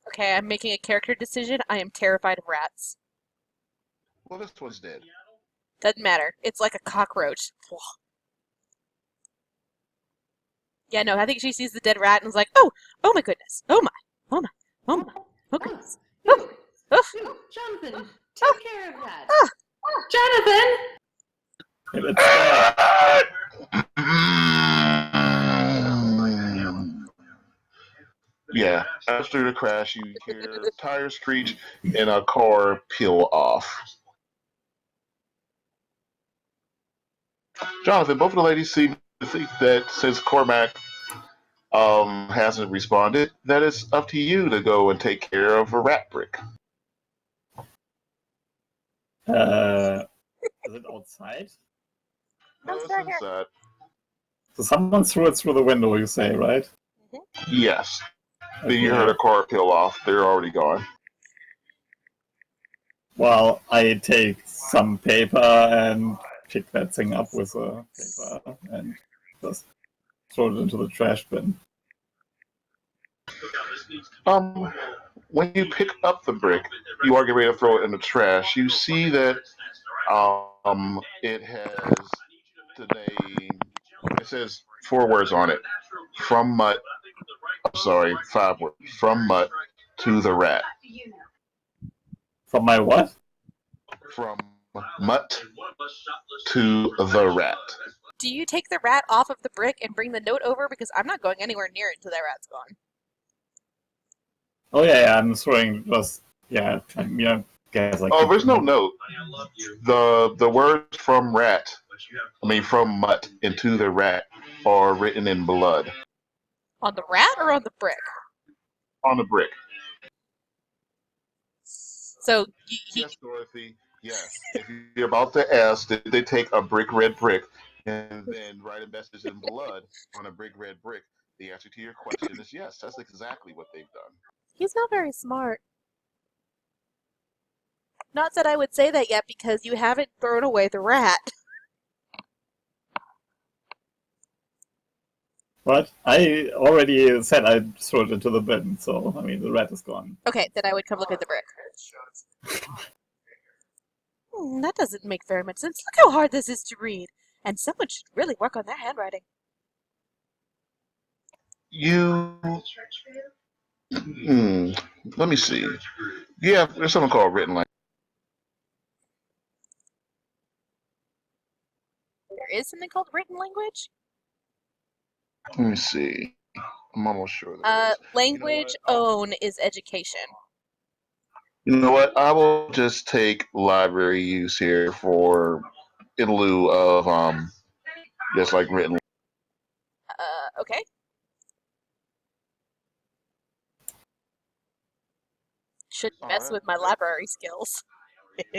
Okay, I'm making a character decision. I am terrified of rats. Well, this one's dead. Doesn't matter. It's like a cockroach. Yeah, no, I think she sees the dead rat and is like, oh my goodness. Oh my, oh my, oh my, oh goodness. Oh, oh, No, Jonathan, Oh. take care of that. Ah. Jonathan! Yeah, after the crash, you hear tires screech and a car peel off. Jonathan, both of the ladies seem to think that since Cormac hasn't responded, that it's up to you to go and take care of a rat brick. Is it outside? No, it's right here. inside. So someone threw it through the window, you say, right? Yes. Then you Okay. heard a car peel off. They're already gone. Well, I take some paper and pick that thing up with a paper and just throw it into the trash bin. When you pick up the brick, you are getting ready to throw it in the trash. You see that it has the name. It says 4 words on it. From Mutt. I'm sorry, 5 words. From Mutt to the rat. From my what? From Mutt to the rat. Do you take the rat off of the brick and bring the note over? Because I'm not going anywhere near it until that rat's gone. Oh yeah, I'm throwing just guys like. Oh, there's no note. The words from rat, from Mutt into the rat are written in blood On the rat or on the brick? on the brick. So Yes, Dorothy. Yes. If you're about to ask, did they take a red brick, and then write a message in blood on a red brick? The answer to your question is yes. That's exactly what they've done. he's not very smart. Not that I would say that yet because you haven't thrown away the rat. What? I already said I'd throw it into the bin, so the rat is gone. Okay, then I would come look at the brick. That doesn't make very much sense. Look how hard this is to read. And someone should really work on their handwriting. Let me see. Yeah, there's something called written language. There is something called written language? Let me see. I'm almost sure. There is. Language own is education. You know what? I will just take library use here in lieu of just like written. Okay. Shouldn't mess with my library skills.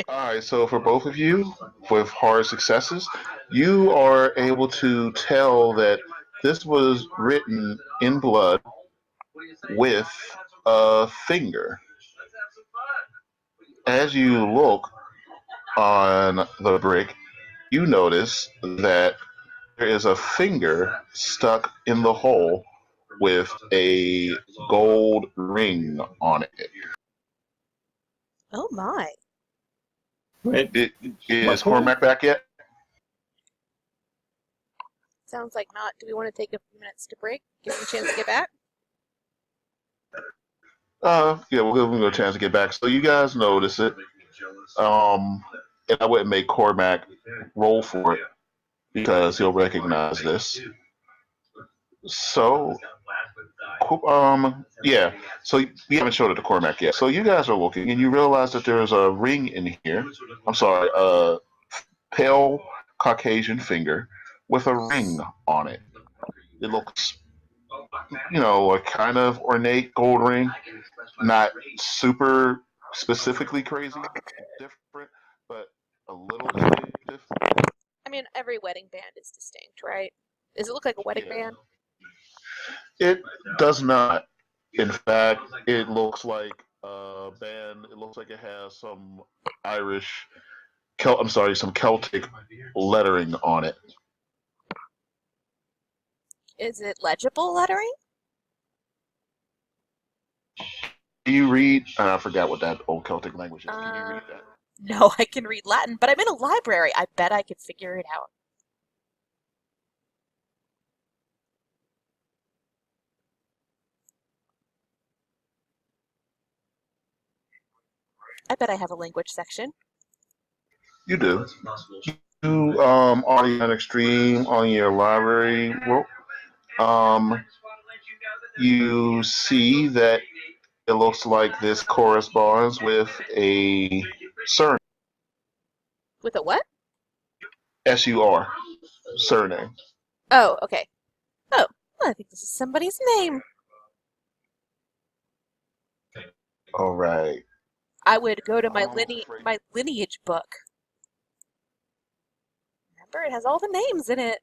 All right, so for both of you with hard successes, you are able to tell that this was written in blood with a finger. As you look on the brick, you notice that there is a finger stuck in the hole with a gold ring on it. Oh my. Wait, Is Cormac back yet? Sounds like not. Do we want to take a few minutes to break? Give him a chance to get back? Yeah, we'll give him a chance to get back. So you guys notice it. And I wouldn't make Cormac roll for it because he'll recognize this. So, yeah. So we haven't showed it to Cormac yet. So you guys are looking, and you realize that there's a ring in here. I'm sorry, a pale Caucasian finger with a ring on it. It looks, a kind of ornate gold ring, not super specifically crazy different, but a little distinctive. Every wedding band is distinct, right? Does it look like a wedding band? It does not. In fact, it looks like a band. It looks like it has some some Celtic lettering on it. Is it legible lettering? Can you read? I forgot what that old Celtic language is. Can you read that? No, I can read Latin, but I'm in a library. I bet I could figure it out. I bet I have a language section. You do. You on an extreme on your library. Well, you see that it looks like this corresponds with a surname. With a what? SUR surname. Oh, okay. Oh, well, I think this is somebody's name. All right. I would go to my I'm afraid- my lineage book. Remember, it has all the names in it.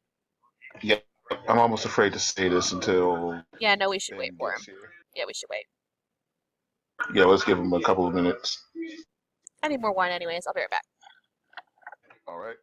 Yeah, I'm almost afraid to say this until Yeah, no, we should wait Ben for gets him. here. Yeah, we should wait. Yeah, let's give him a couple of minutes. I need more wine anyways. I'll be right back. All right.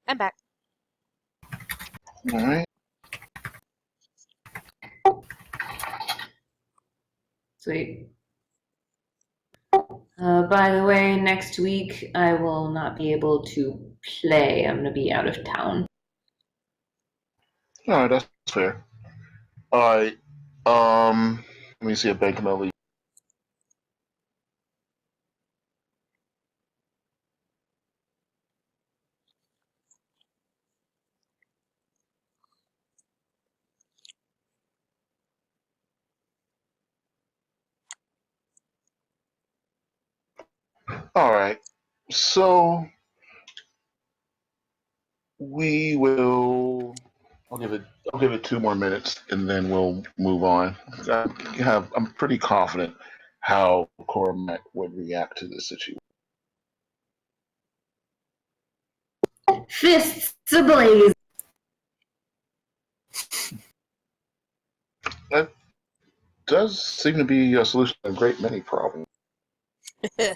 I'm back. All right. Sweet. By the way, next week I will not be able to play. I'm going to be out of town. All right, that's fair. All right. Let me see if Ben can leave. All So we will. I'll give it. I'll give it 2 more minutes, and then we'll move on. I'm pretty confident how Cormac would react to this situation. Fists ablaze. That does seem to be a solution to a great many problems. Then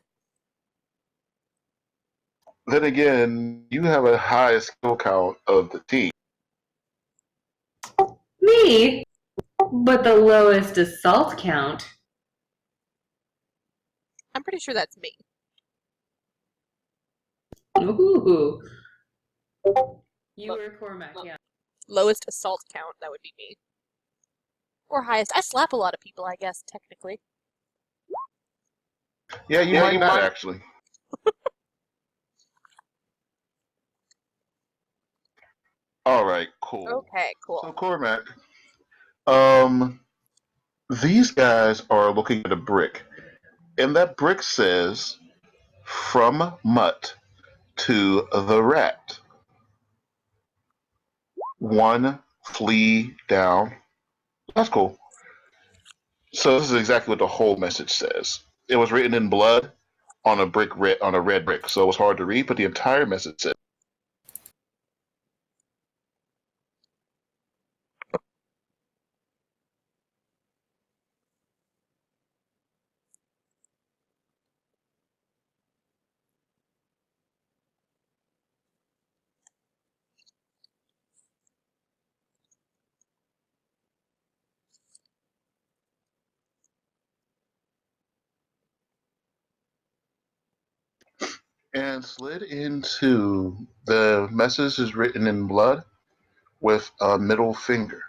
again, you have a high skill count of the team. Me? But the lowest assault count. I'm pretty sure that's me. Ooh. You were Cormac, yeah. Lowest assault count, that would be me. Or highest. I slap a lot of people, I guess, technically. Yeah, you might not actually. All right, cool. Okay, cool. So Cormac, these guys are looking at a brick, and that brick says, "From Mutt to the Rat. One flea down." That's cool. So this is exactly what the whole message says. It was written in blood on a on a red brick, so it was hard to read, but the entire message said. And slid into the message is written in blood with a middle finger.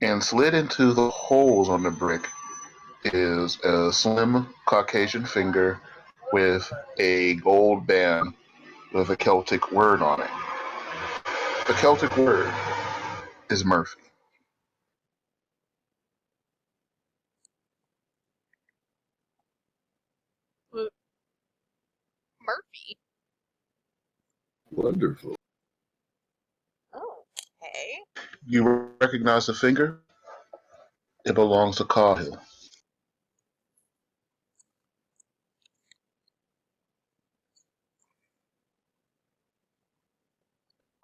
And slid into the holes on the brick is a slim Caucasian finger with a gold band with a Celtic word on it. The Celtic word is Murphy. Murphy. Wonderful. Okay. You recognize the finger? It belongs to Cahill.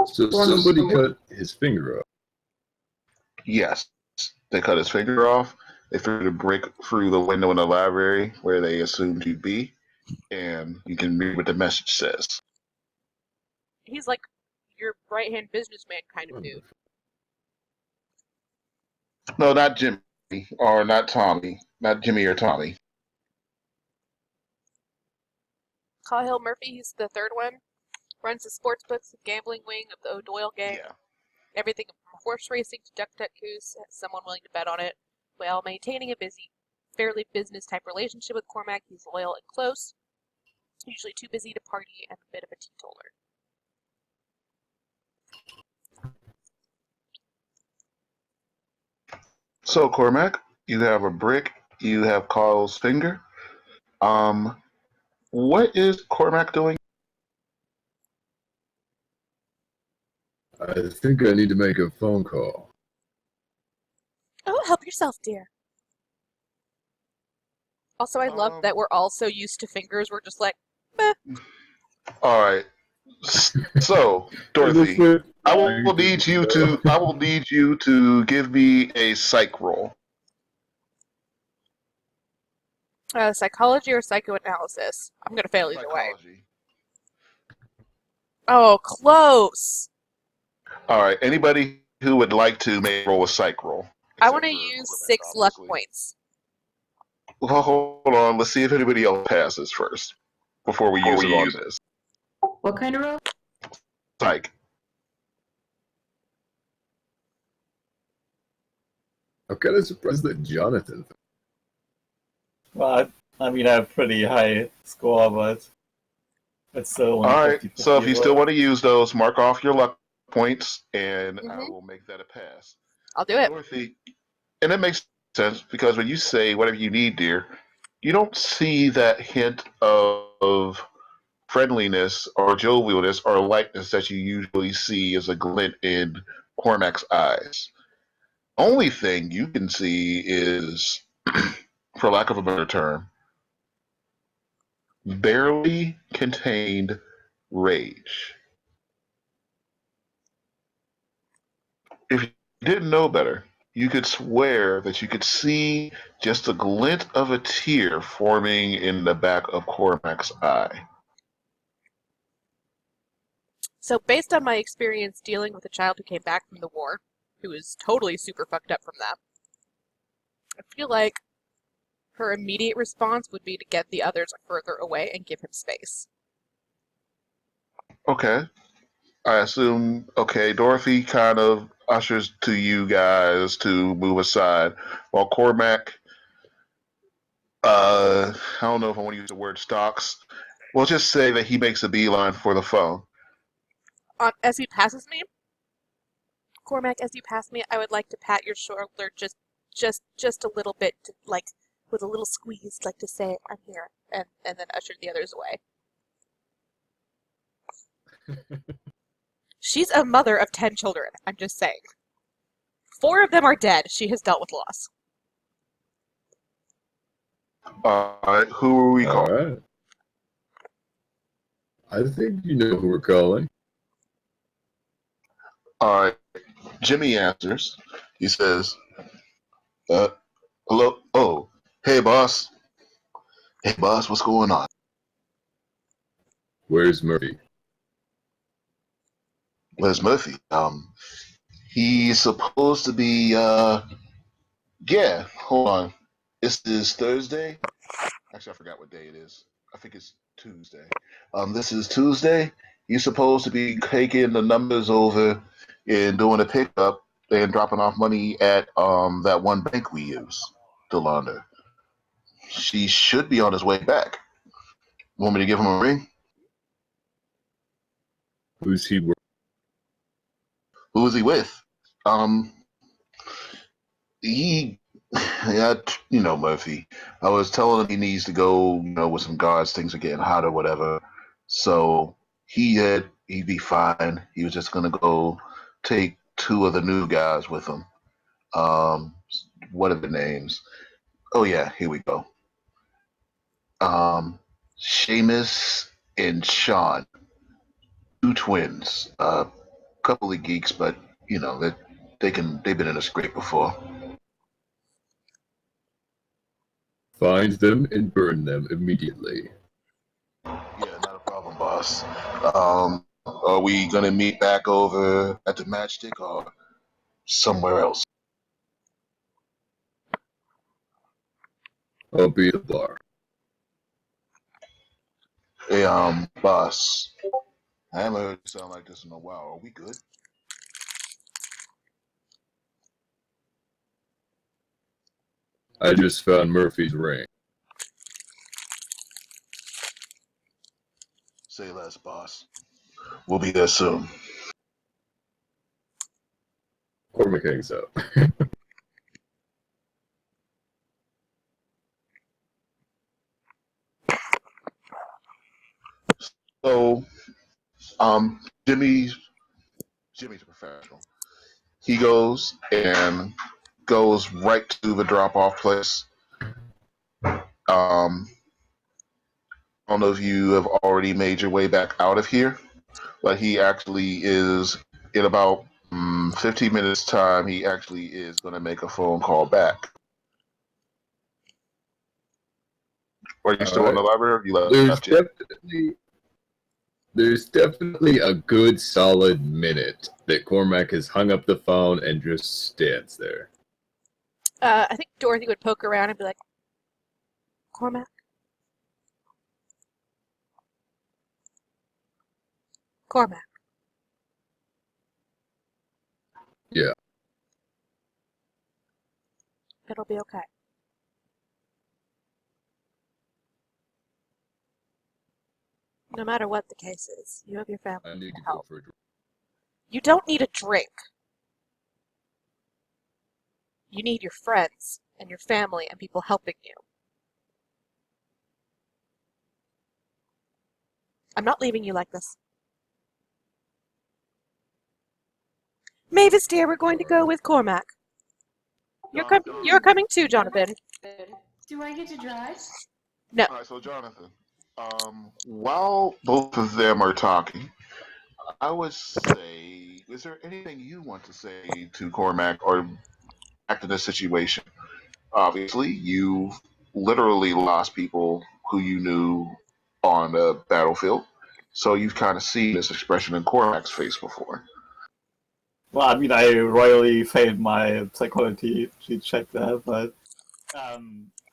So somebody cut his finger off. Yes, they cut his finger off. They threw the brick through the window in the library where they assumed you'd be, and you can read what the message says. He's like your right-hand businessman kind of dude. No, not Jimmy, or not Tommy, not Jimmy or Tommy. Cahill Murphy, he's the third one. Runs the sports books and gambling wing of the O'Doyle gang. Yeah. Everything from horse racing to duck goose, has someone willing to bet on it. While maintaining a fairly business-type relationship with Cormac, he's loyal and close. Usually too busy to party and a bit of a teetotaler. So Cormac, you have a brick. You have Carl's finger. What is Cormac doing? I think I need to make a phone call. Oh, help yourself, dear. Also, I love that we're all so used to fingers. We're just like, meh. All right. So, Dorothy, I will need you to give me a psych roll. Psychology or psychoanalysis? I'm gonna fail either way. Psychology. Oh, close. All right. Anybody who would like to make a roll a psych roll? I want to use 6 luck points. Well, hold on. Let's see if anybody else passes first before we use it on this. What kind of roll? Psych. I'm kind of surprised that Jonathan. Well, I mean, I have a pretty high score, but it's still only All right. 50%. So if you still want to use those, mark off your luck points, and I Mhm. will make that a pass. I'll do it. Dorothy, and it makes sense because when you say whatever you need, dear, you don't see that hint of of friendliness or jovialness or lightness that you usually see as a glint in Cormac's eyes. Only thing you can see is, for lack of a better term, barely contained rage. If you didn't know better, you could swear that you could see just a glint of a tear forming in the back of Cormac's eye. So, based on my experience dealing with a child who came back from the war, who was totally super fucked up from that, I feel like her immediate response would be to get the others further away and give him space. Okay. I assume, okay, Dorothy kind of ushers to you guys to move aside, while Cormac, I don't know if I want to use the word stalks. We'll just say that he makes a beeline for the phone. As he passes me, Cormac, as you pass me, I would like to pat your shoulder just a little bit, like with a little squeeze, like to say I'm here, and then usher the others away. She's a mother of 10 children. I'm just saying. 4 of them are dead. She has dealt with loss. Alright, who are we calling? Alright. I think you know who we're calling. Alright, Jimmy answers. He says, hello? Oh, hey, boss. Hey, boss, what's going on? Where's Murphy? Where's Murphy? He's supposed to be, yeah, hold on. This is Thursday? Actually, I forgot what day it is. I think it's Tuesday. This is Tuesday. He's supposed to be taking the numbers over and doing a pickup and dropping off money at that one bank we use, Delanda. She should be on his way back. Want me to give him a ring? Who's he with? Who is he with? Um, he, yeah, Murphy. I was telling him he needs to go, with some guards. Things are getting hot or whatever. So he'd be fine. He was just gonna go take 2 of the new guys with him. Um, what are the names? Oh yeah, here we go. Seamus and Sean, 2 twins. Couple of geeks, but that they've been in a scrape before. Find them and burn them immediately. Yeah, not a problem, boss. Are we gonna meet back over at the Matchstick or somewhere else? I'll be at the bar. Hey, boss. I haven't heard you sound like this in a while. Are we good? I just found Murphy's ring. Say less, boss. We'll be there soon. Cormac hangs up. So, Jimmy's a professional. He goes right to the drop-off place. I don't know if you have already made your way back out of here, but he actually is in about 15 minutes time. He actually is going to make a phone call back. Are you still in the library? Or you left yet? There's definitely a good solid minute that Cormac has hung up the phone and just stands there. I think Dorothy would poke around and be like, Cormac? Cormac. Yeah. It'll be okay. No matter what the case is, you have your family I need to help. go for a drink. You don't need a drink. You need your friends and your family and people helping you. I'm not leaving you like this. Mavis, dear, we're going to go with Cormac. You're coming too, Jonathan. Do I get to drive? No. All right, so Jonathan, while both of them are talking, I would say, is there anything you want to say to Cormac or act in this situation? Obviously, you've literally lost people who you knew on the battlefield, so you've kind of seen this expression in Cormac's face before. Well, I mean, I royally failed my psychology check there, but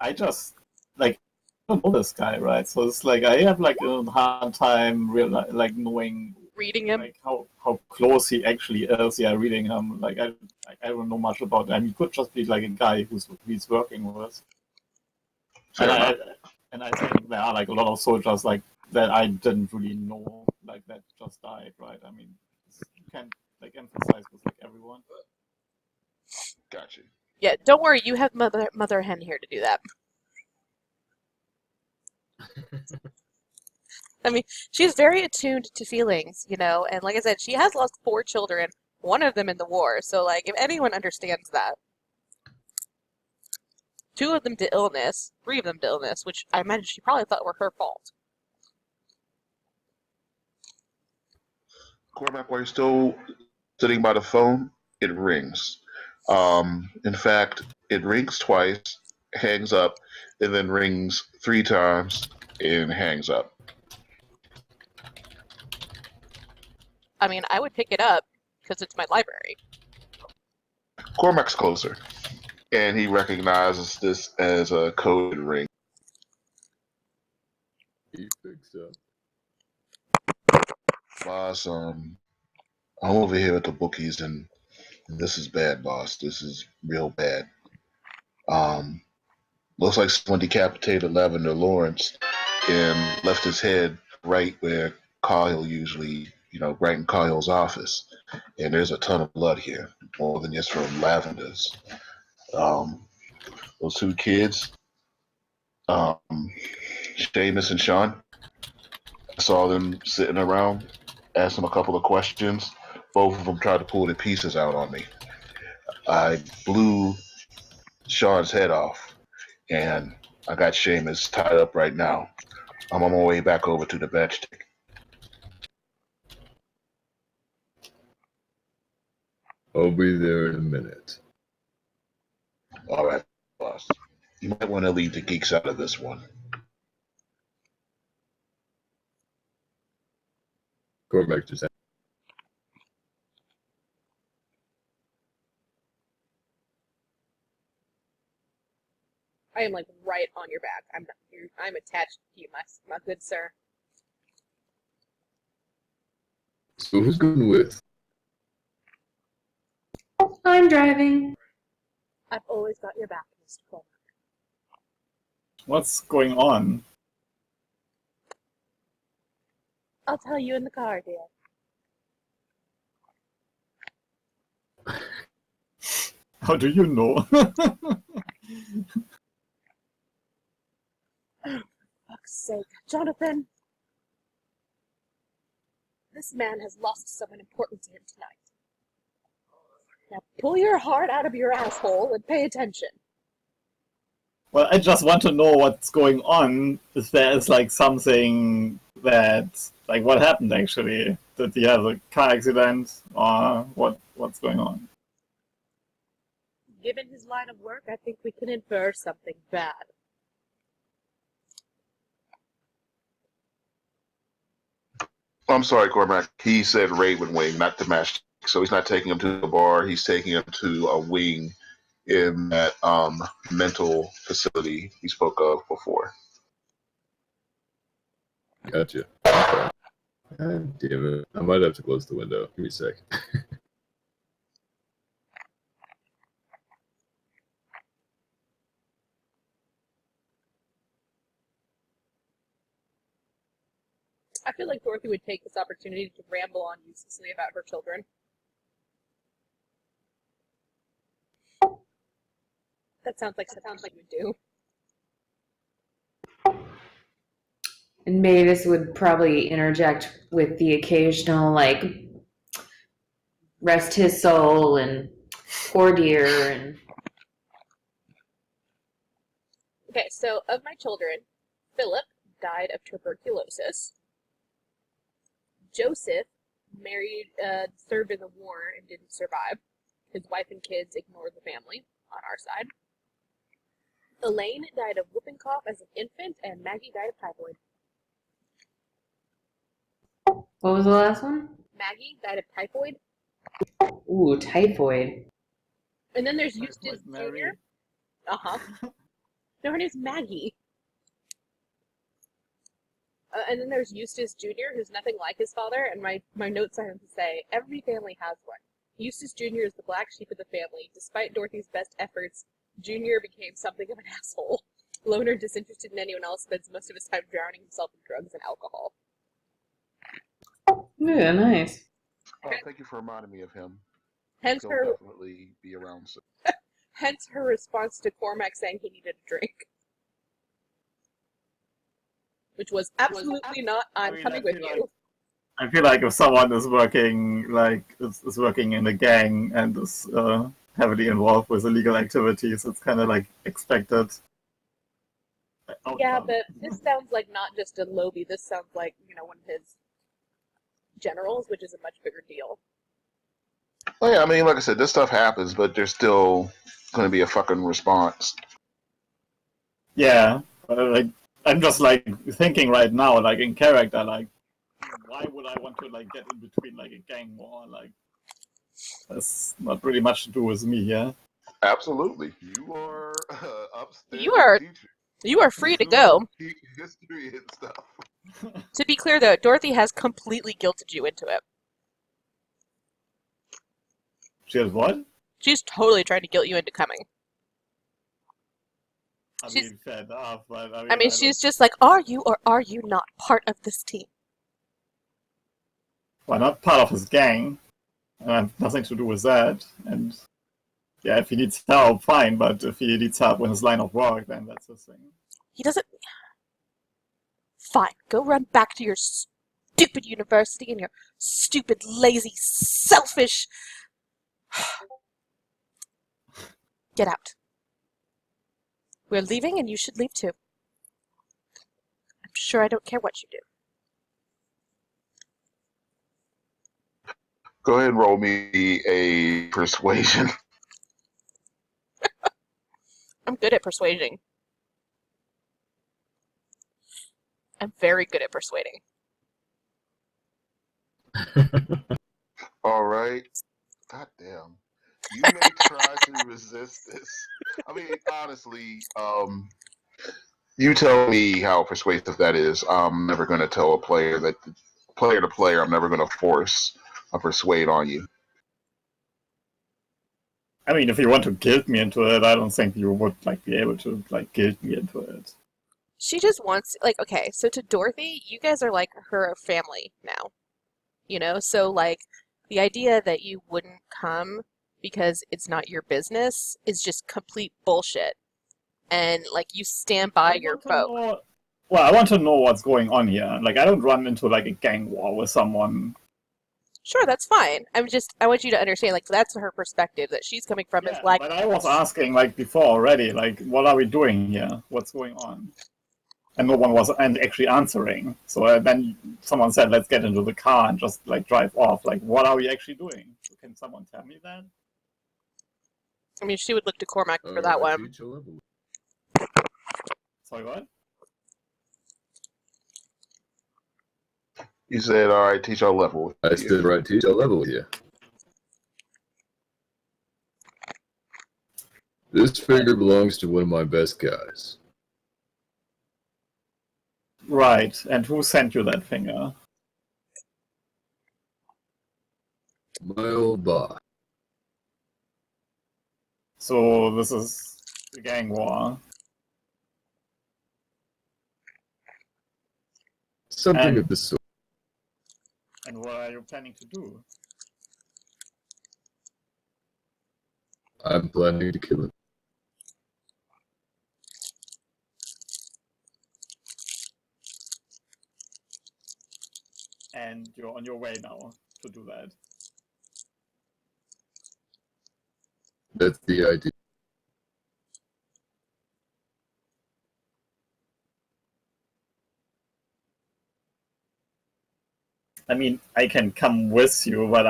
I just like I don't know this guy, right? So it's like I have like a hard time like knowing Reading him? like how close he actually is. Yeah, reading him. Like I don't know much about him. He could just be like a guy he's working with. Fair enough. And I think there are like a lot of soldiers like that I didn't really know like that just died, right? I mean, you can't like emphasize with like everyone. Gotcha. Yeah, don't worry, you have Mother Hen here to do that. I mean, she's very attuned to feelings, you know, and like I said, she has lost 4 children, one of them in the war, so like, if anyone understands that. 2 of them to illness, 3 of them to illness, which I imagine she probably thought were her fault. Cormac, while you're still sitting by the phone, it rings. In fact, it rings twice, hangs up, and then rings 3 times and hangs up. I mean, I would pick it up, because it's my library. Cormac's closer, and he recognizes this as a coded ring. He picks up. Boss, I'm over here at the bookies, and this is bad, boss. This is real bad. Um, Looks like someone decapitated Lavender Lawrence and left his head right where Kyle usually, right in Kyle's office. And there's a ton of blood here, more than just from Lavender's. Those 2 kids, um, Seamus and Sean, I saw them sitting around, asked them a couple of questions. Both of them tried to pull their pieces out on me. I blew Sean's head off, and I got Seamus tied up right now. I'm on my way back over to the matchstick. I'll be there in a minute. All right, boss. You might want to leave the geeks out of this one. Cormac just I am like right on your back. I'm attached to you, my good sir. So who's going with? I'm driving. I've always got your back, Mr. Cormac. What's going on? I'll tell you in the car, dear. How do you know? Fuck's sake. Jonathan! This man has lost someone important to him tonight. Now pull your heart out of your asshole and pay attention. Well, I just want to know what's going on. If there is like something that, like, what happened actually? Did he have a car accident, or what's going on? Given his line of work, I think we can infer something bad. I'm sorry, Cormac. He said Raven Wing, not the matchstick. So he's not taking him to the bar. He's taking him to a wing in that mental facility he spoke of before. Gotcha. Okay. God damn it. I might have to close the window. Give me a sec. I feel like Dorothy would take this opportunity to ramble on uselessly about her children. That sounds like you would do. And Mavis would probably interject with the occasional, like, rest his soul and poor dear. And Okay, so of my children, Philip died of tuberculosis. Joseph served in the war and didn't survive. His wife and kids ignored the family on our side. Elaine died of whooping cough as an infant, and Maggie died of typhoid. what was the last one? Maggie died of typhoid. Ooh, typhoid. And then there's Typhoid Eustace Mary. Jr. Uh-huh. No, her name's Maggie. And then there's Eustace Jr., who's nothing like his father, and my notes are him to say, every family has one. Eustace Jr. is the black sheep of the family. Despite Dorothy's best efforts, Jr. became something of an asshole. Loner, disinterested in anyone else, spends most of his time drowning himself in drugs and alcohol. Yeah, nice. Oh, thank you for reminding me of him. Hence He'll her, definitely be around soon. hence her response to Cormac saying he needed a drink. Which was absolutely not, I'm coming with you. I feel like if someone is working is working in a gang and is heavily involved with illegal activities, it's kind of like expected. Yeah, outcome. but this sounds like not just a lobby. This sounds like, one of his generals, which is a much bigger deal. Well, yeah, I mean, like I said, this stuff happens, but there's still going to be a fucking response. Yeah, like I'm just like thinking right now, like in character, like why would I want to like get in between like a gang war? Like that's not really much to do with me, yeah. Absolutely. You are upstairs You are free to go. history and stuff. To be clear, though, Dorothy has completely guilted you into it. She has what? She's totally trying to guilt you into coming. I She's- mean, fair enough, but I mean, she's just like, are you or are you not part of this team? well, not part of his gang, and I have nothing to do with that. And yeah, if he needs help, fine. But if he needs help with his line of work, then that's his thing. He doesn't. Fine, go run back to your stupid university and your stupid, lazy, selfish. Get out. We're leaving, and you should leave too. I'm sure I don't care what you do. Go ahead and roll me a persuasion. I'm good at persuading. I'm very good at persuading. All right. God damn. You may try to resist this. I mean, honestly, you tell me how persuasive that is. I'm never going to tell a player that, player to player, I'm never going to force a persuade on you. I mean, if you want to guilt me into it, I don't think you would like be able to like guilt me into it. She just wants, like, okay, so to Dorothy, you guys are like her family now. So like the idea that you wouldn't come because it's not your business is just complete bullshit. And like you stand by your vote. Well, I want to know what's going on here. Like, I don't run into like a gang war with someone. Sure, that's fine. I want you to understand, like, that's her perspective, that she's coming from is Yeah, like, but I was asking like before already, like, what are we doing here? What's going on? And no one was actually answering. So then someone said, "Let's get into the car and just like drive off." Like, what are we actually doing? Can someone tell me that? I mean, she would look to Cormac for that one. Teach a level. Sorry, what? You said, all right, teach our level. I said, right, teach a level with you. This finger belongs to one of my best guys. Right. And who sent you that finger? My old boss. So this is the gang war. Something of the sort. And what are you planning to do? I'm planning to kill him. and you're on your way now to do that. That's the idea. I mean, I can come with you, but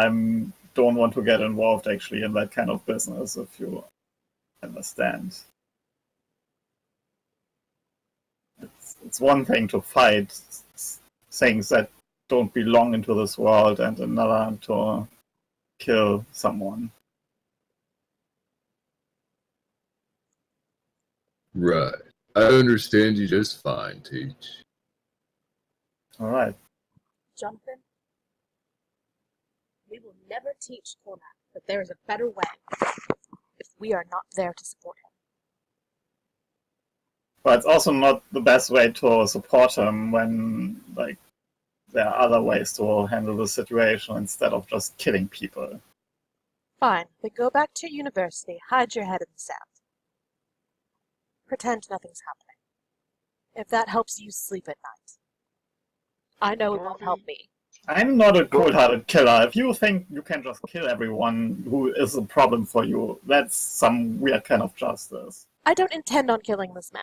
don't want to get involved actually in that kind of business, if you understand. It's one thing to fight things that don't belong into this world, and another to kill someone. Right. I understand you just fine, Teach. All right. Jonathan, we will never teach Cormac that there is a better way if we are not there to support him. But it's also not the best way to support him when, like, there are other ways to handle the situation instead of just killing people. Fine, then go back to university, hide your head in the sand. Pretend nothing's happening. If that helps you sleep at night. I know it won't help me. I'm not a cold-hearted killer. If you think you can just kill everyone who is a problem for you, that's some weird kind of justice. I don't intend on killing this man.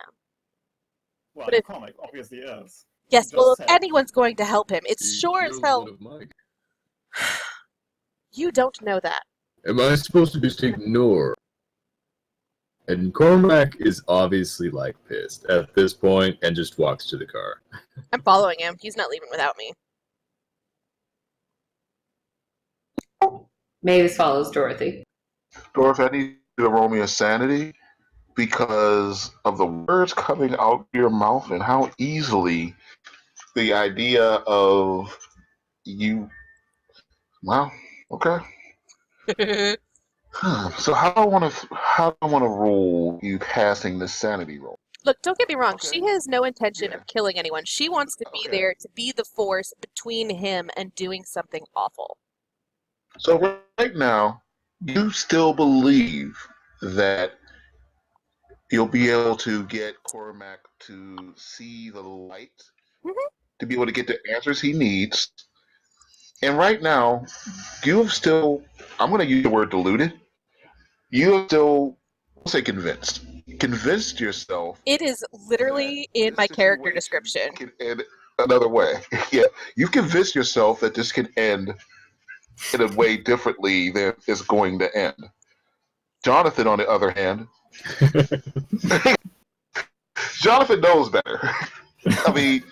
Well, But the if- comic obviously is. Yes, You well, just if said- anyone's going to help him, it's He sure as killed hell. one of mine. You don't know that. Am I supposed to just ignore? And Cormac is obviously like pissed at this point and just walks to the car. I'm following him. He's not leaving without me. Mavis follows Dorothy. Dorothy, I need you to roll me a sanity because of the words coming out of your mouth and how easily the idea of you. Wow. Okay. So how do I want to roll you passing this sanity roll? Look, don't get me wrong. Okay. She has no intention Yeah. of killing anyone. She wants to be Okay. there to be the force between him and doing something awful. So right now, you still believe that you'll be able to get Cormac to see the light, Mhm. to be able to get the answers he needs. And right now, you have still, I'm going to use the word deluded. You have still, I'll say convinced yourself It is literally in this my character situation description. can end another way. Yeah, you've convinced yourself that this can end in a way differently than it's going to end. Jonathan, on the other hand, Jonathan knows better. I mean,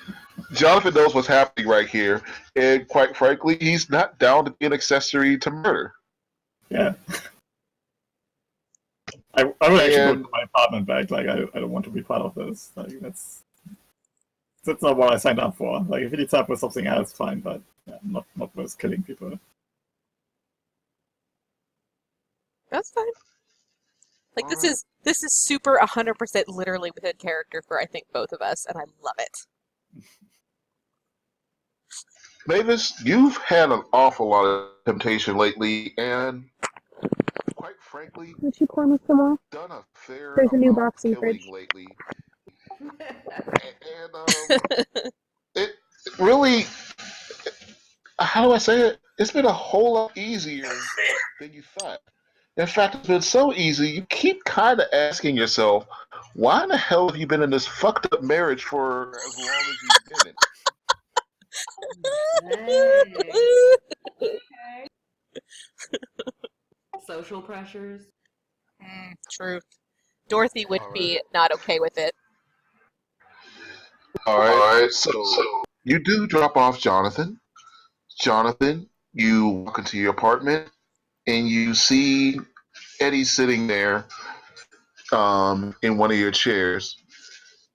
Jonathan knows what's happening right here, and quite frankly, he's not down to be an accessory to murder. Yeah. I will actually go And- to my apartment back. Like, I don't want to be part of this. Like, that's not what I signed up for. Like, if he needs help with something else, fine, but yeah, not with killing people. That's fine. Like All this right. is super 100% literally within character for I think both of us, and I love it. Mavis, you've had an awful lot of temptation lately, and quite frankly, Would you pour me some more? done a fair There's a new amount box in of the killing fridge. lately. And it really, how do I say it? It's been a whole lot easier than you thought. In fact, it's been so easy, you keep kind of asking yourself, why in the hell have you been in this fucked up marriage for as long as you've been in it? Okay. Social pressures. Truth. Dorothy would All be right. not okay with it. All right, so you do drop off Jonathan. Jonathan, you walk into your apartment and you see Eddie sitting there in one of your chairs.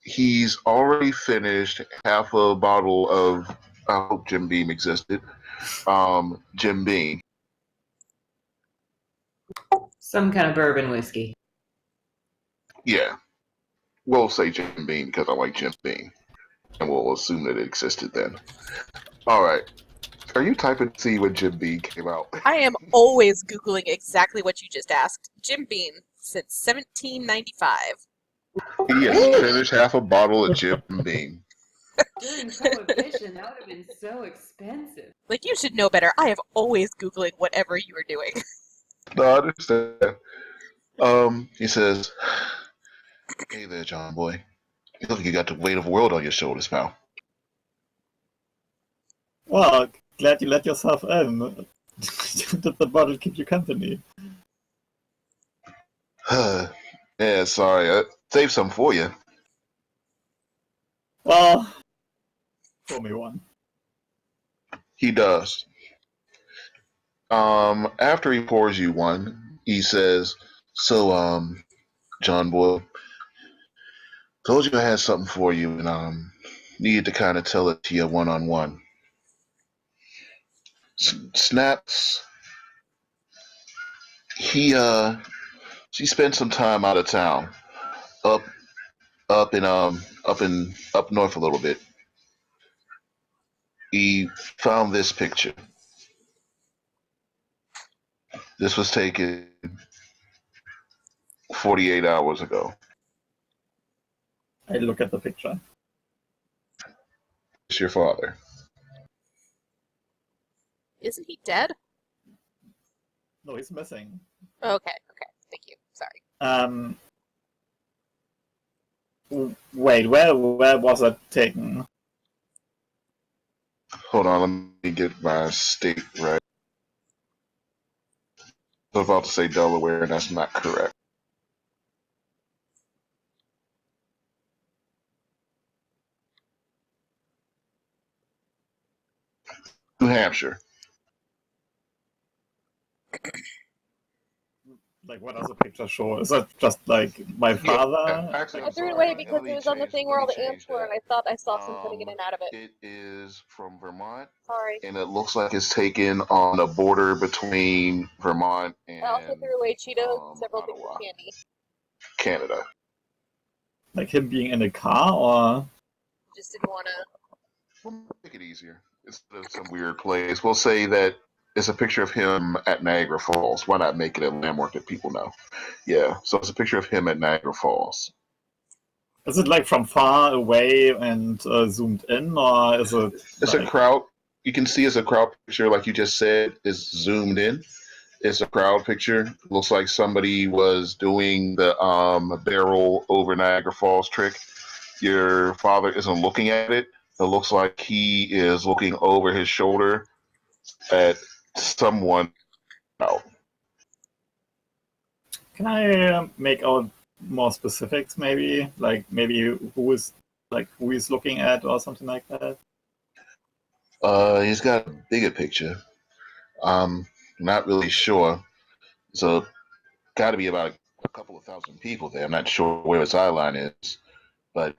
He's already finished half a bottle of, I hope Jim Beam existed, Jim Beam. Some kind of bourbon whiskey. Yeah, we'll say Jim Beam because I like Jim Beam. And we'll assume that it existed then. All right. Are you typing to see when Jim Beam came out? I am always Googling exactly what you just asked. Jim Beam since 1795. He has finished half a bottle of Jim Beam. During Prohibition, that would have been so expensive. Like, you should know better. I have always Googling whatever you are doing. No, I understand. He says, "Hey there, John boy. You look like you got the weight of the world on your shoulders, pal." Well, glad you let yourself in. Did the bottle keep you company? Yeah, sorry. I saved some for you. Well, pour me one. He does. After he pours you one, he says, "So, John boy, told you I had something for you, and needed to kind of tell it to you one on one." Snaps. She spent some time out of town, up up north a little bit. He found this picture. This was taken 48 hours ago. I look at the picture. It's your father. Isn't he dead? No, he's missing. Okay, thank you. Sorry. Wait, where was it taken? Hold on, let me get my state right. I was about to say Delaware, and that's not correct. New Hampshire. Like, what does the picture show? Is that just like my father? Actually, I I'm threw it sorry. away because Let it me was on the change. thing Let where all me the ants change were, that. and I thought I saw something getting out of it. It is from Vermont, Sorry. and it looks like it's taken on the border between Vermont and I also threw away Cheetos and several things Ottawa, of candy. Canada. Like him being in a car, or Just didn't want to. We'll make it easier. It's some weird place. We'll say that it's a picture of him at Niagara Falls. Why not make it a landmark that people know? Yeah, so it's a picture of him at Niagara Falls. is it like from far away and zoomed in, or is it? It's like... a crowd. You can see it's a crowd picture, like you just said, is zoomed in. It's a crowd picture. Looks like somebody was doing the barrel over Niagara Falls trick. Your father isn't looking at it. It looks like he is looking over his shoulder at someone out. Can I make out more specifics, maybe? Like maybe who is looking at, or something like that. He's got a bigger picture. Not really sure. So, got to be about a couple of thousand people there. I'm not sure where his eye line is, but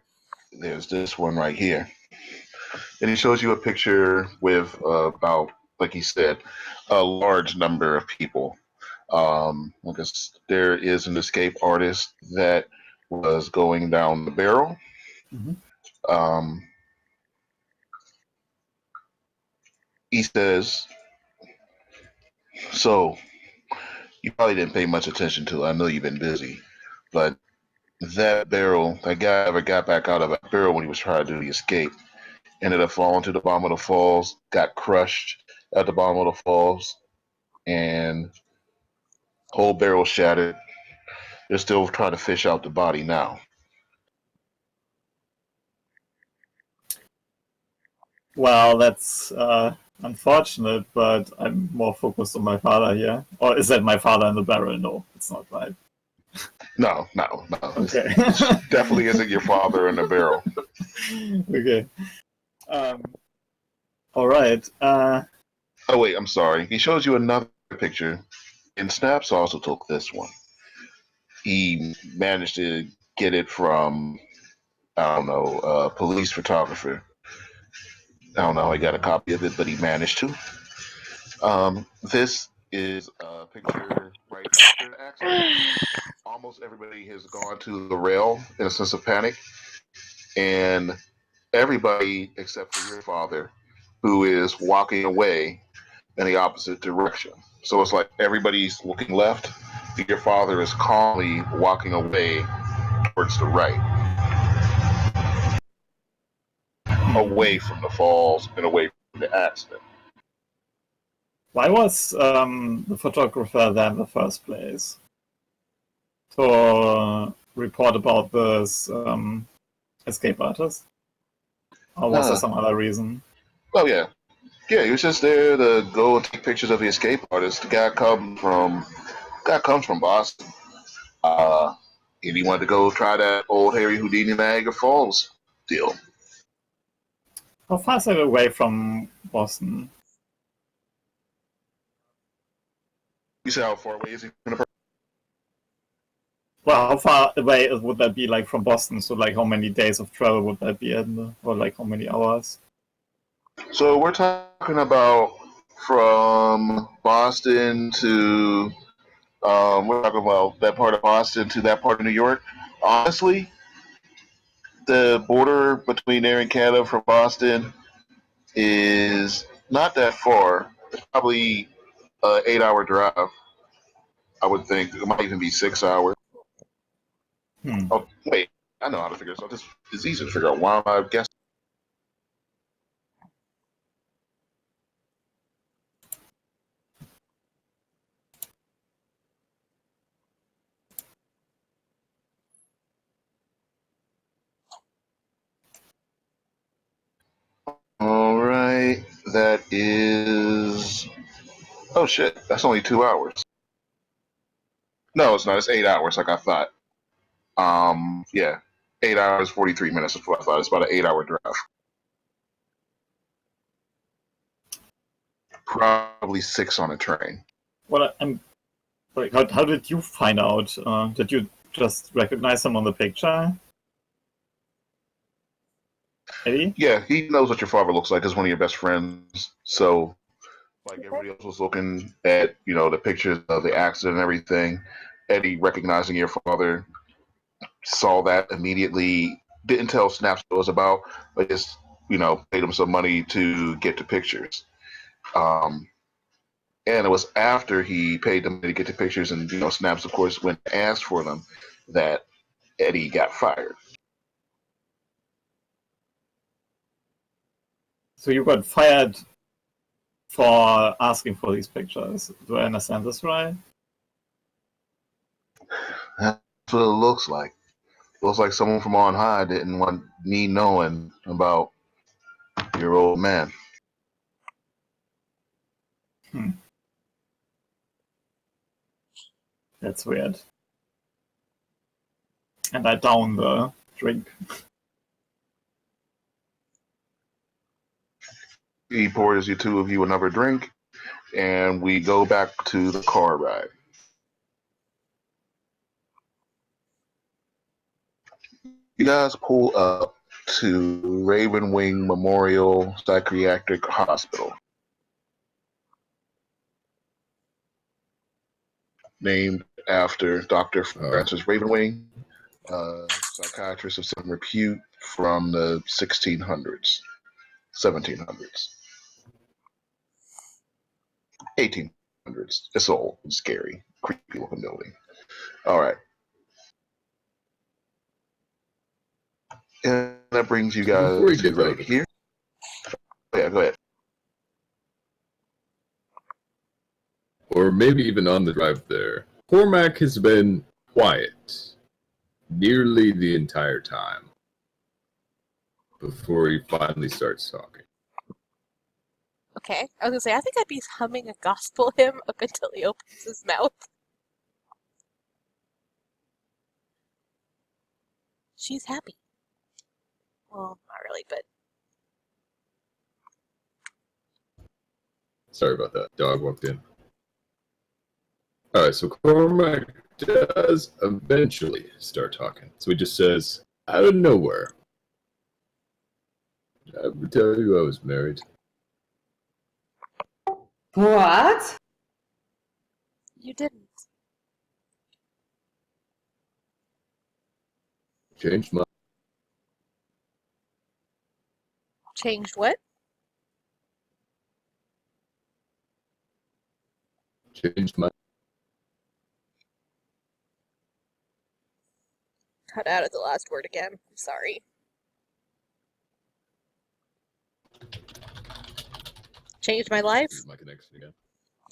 there's this one right here. And he shows you a picture with about, like he said, a large number of people. I guess there is an escape artist that was going down the barrel. Mhm. He says, "So you probably didn't pay much attention to it. I know you've been busy, but that barrel, that guy ever got back out of that barrel when he was trying to do the escape. Ended up falling to the bottom of the falls, got crushed at the bottom of the falls, and whole barrel shattered. They're still trying to fish out the body now." Well, that's unfortunate, but I'm more focused on my father here. Or is that my father in the barrel? No, it's not right. No. Okay. It definitely isn't your father in the barrel. Okay. All right. Oh wait, I'm sorry. He shows you another picture, and Snaps also took this one. He managed to get it from, I don't know, a police photographer. I don't know how he got a copy of it, but he managed to. This is a picture right after the accident. Almost everybody has gone to the rail in a sense of panic, and everybody except for your father, who is walking away in the opposite direction. So it's like everybody's looking left. Your father is calmly walking away towards the right. away from the falls and away from the accident. Why was the photographer there in the first place? To report about this escape artist? Or was there some other reason? Oh yeah. Yeah, he was just there to go and take pictures of the escape artist. The guy comes from Boston. And he wanted to go try that old Harry Houdini Niagara Falls deal. How far is it away from Boston? You see how far away is he from the Well, how far away would that be, like, from Boston? So, like, how many days of travel would that be in? Or, like, how many hours? So we're talking about from Boston to we're talking about that part of Boston to that part of New York. Honestly, the border between there and Canada from Boston is not that far. It's probably an 8-hour drive. I would think it might even be 6 hours. Oh wait, I know how to figure this out. This is easy to figure out. Why am I guessing? All right, that is. Oh shit, that's only 2 hours. No, it's not. It's 8 hours, like I thought. Yeah, 8 hours 43 minutes is what I thought. It's about an 8-hour drive. Probably 6 on a train. Well, I'm like, how did you find out? Did you just recognize him on the picture? Eddie? Yeah, he knows what your father looks like as one of your best friends. So, like everybody else was looking at, the pictures of the accident and everything. Eddie recognizing your father saw that immediately. Didn't tell Snaps what it was about, but just, paid him some money to get the pictures. And it was after he paid them to get the pictures, and Snaps, of course, went and asked for them, that Eddie got fired. So you got fired for asking for these pictures. Do I understand this right? That's what it looks like. It looks like someone from on high didn't want me knowing about your old man. That's weird. And I down the drink. He pours you two of you another drink, and we go back to the car ride. You guys pull up to Raven Wing Memorial Psychiatric Hospital, named after Dr. Francis Ravenwing, psychiatrist of some repute from the 1600s, 1700s, 1800s. It's old and scary, creepy looking building. All right. And that brings you guys Before you to get right here. Yeah, go ahead. Or maybe even on the drive there, Cormac has been quiet nearly the entire time before he finally starts talking. Okay, I was gonna say, I think I'd be humming a gospel hymn up until he opens his mouth. She's happy. Well, not really, but Sorry about that. Dog walked in. Alright, so Cormac does eventually start talking. So he just says, out of nowhere, did I ever tell you I was married? What? you didn't. Changed my Changed what? changed my Cut out at the last word again. I'm sorry. Changed my life? Here's my connection again.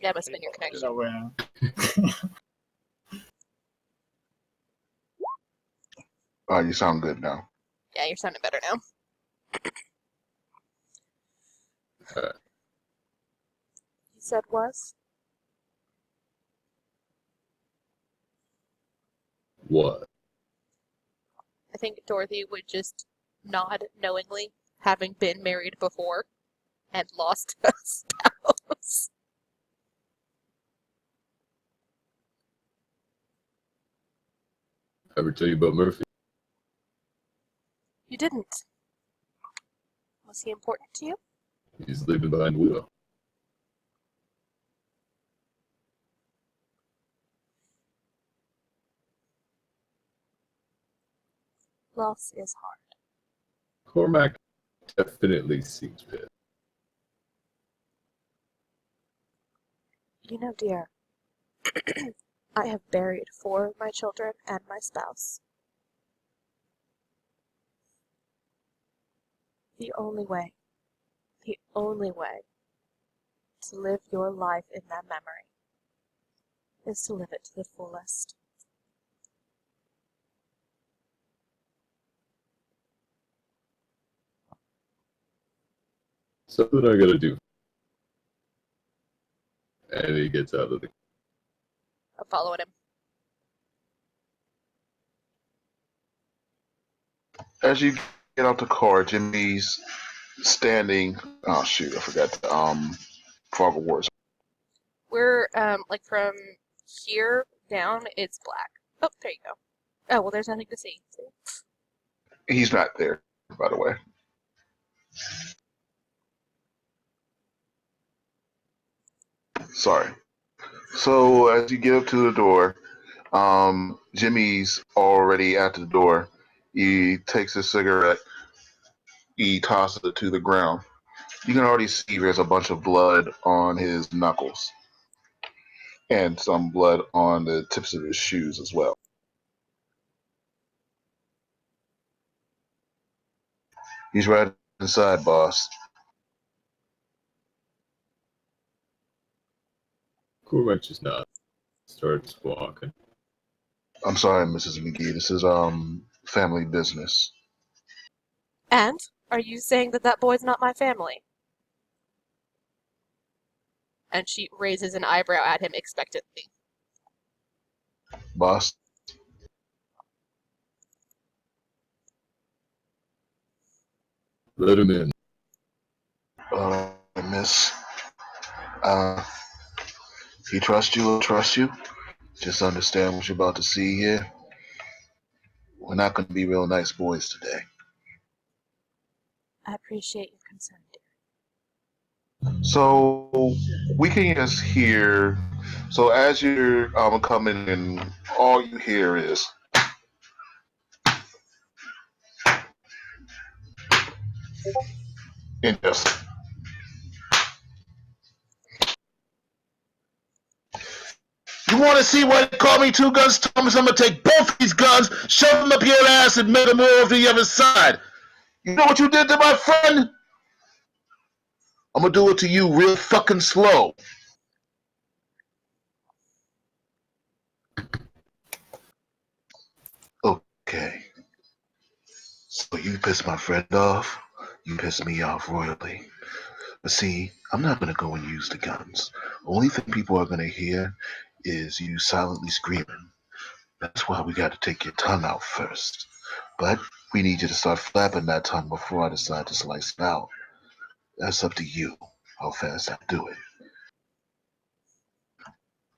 Yeah, it must have been your connection. Delaware. You sound good now. Yeah, you're sounding better now. You said was? What? I think Dorothy would just nod knowingly, having been married before and lost a spouse. Ever tell you about Murphy? You didn't. Was he important to you? He's leaving behind the wheel. Loss is hard. Cormac definitely seems pissed. You know, dear, I have buried 4 of my children and my spouse. The only way to live your life in that memory is to live it to the fullest. Something I gotta do. And he gets out of the... I'm following him. As you get out the car, Jimmy's standing. Oh shoot, I forgot the fog of words. We're, like from here down, it's black. Oh, there you go. Oh, well, there's nothing to see. He's not there, by the way. Sorry. So as you get up to the door, Jimmy's already at the door. He takes his cigarette. He tosses it to the ground. You can already see there's a bunch of blood on his knuckles and some blood on the tips of his shoes as well. He's right inside, boss. Cormac just not starts walking. I'm sorry, Mrs. McGee. This is family business. And are you saying that that boy's not my family? And she raises an eyebrow at him expectantly. Boss? Let him in. Miss. He trusts you, he'll trust you. Just understand what you're about to see here. We're not going to be real nice boys today. I appreciate your concern, dear. So we can just hear. So as you're coming in, all you hear is. Just. You want to see why they call me Two Guns Thomas? I'm going to take both these guns, shove them up your ass, and make them over to the other side. You know what you did to my friend? I'm going to do it to you real fucking slow. Okay. So you pissed my friend off. You pissed me off royally. But see, I'm not going to go and use the guns. Only thing people are going to hear is you silently screaming. That's why we got to take your tongue out first. But we need you to start flapping that tongue before I decide to slice it out. That's up to you, how fast I do it.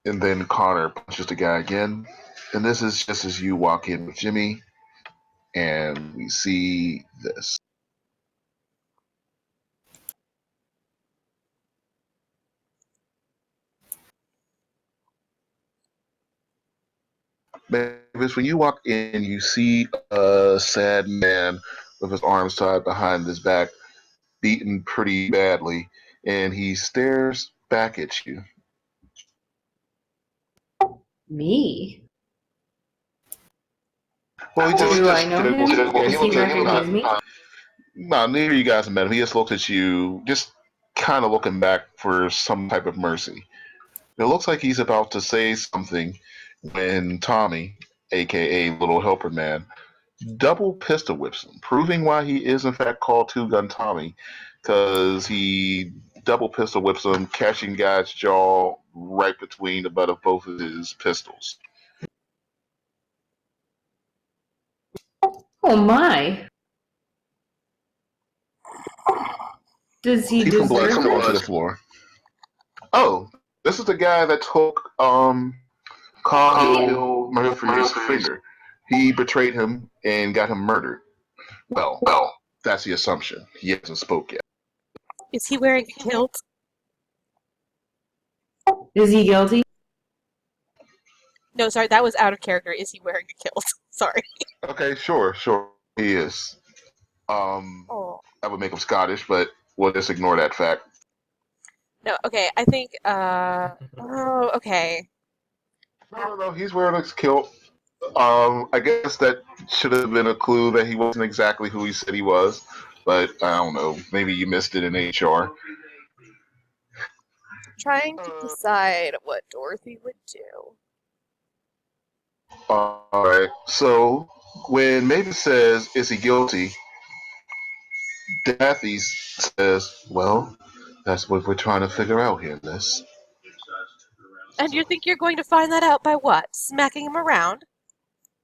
And then Connor punches the guy again. And this is just as you walk in with Jimmy. And we see this. Because when you walk in, you see a sad man with his arms tied behind his back, beaten pretty badly, and he stares back at you. Me? Well, he Do I know him? Does he recognize me? No, neither of you guys met him. He just looks at you, just kind of looking back for some type of mercy. It looks like he's about to say something when Tommy, aka Little Helper Man, double pistol whips him, proving why he is in fact called Two Gun Tommy, because he double pistol whips him, catching guy's jaw right between the butt of both of his pistols. Oh my. Does he Teeth and blood deserve spill onto it? the floor. Oh, this is the guy that took Cargill Murphy's finger. He betrayed him and got him murdered. Well, that's the assumption. He hasn't spoke yet. Is he wearing a kilt? Is he guilty? No, sorry, that was out of character. Is he wearing a kilt? Sorry. Okay, sure. He is. Oh. That would make him Scottish, but we'll just ignore that fact. No, okay, I think, oh, okay. No, he's wearing a kilt. I guess that should have been a clue that he wasn't exactly who he said he was, but I don't know. Maybe you missed it in HR. Trying to decide what Dorothy would do. Alright, so when Mavis says, is he guilty? Daffy says, well, that's what we're trying to figure out here, Liz. And you think you're going to find that out by what? Smacking him around?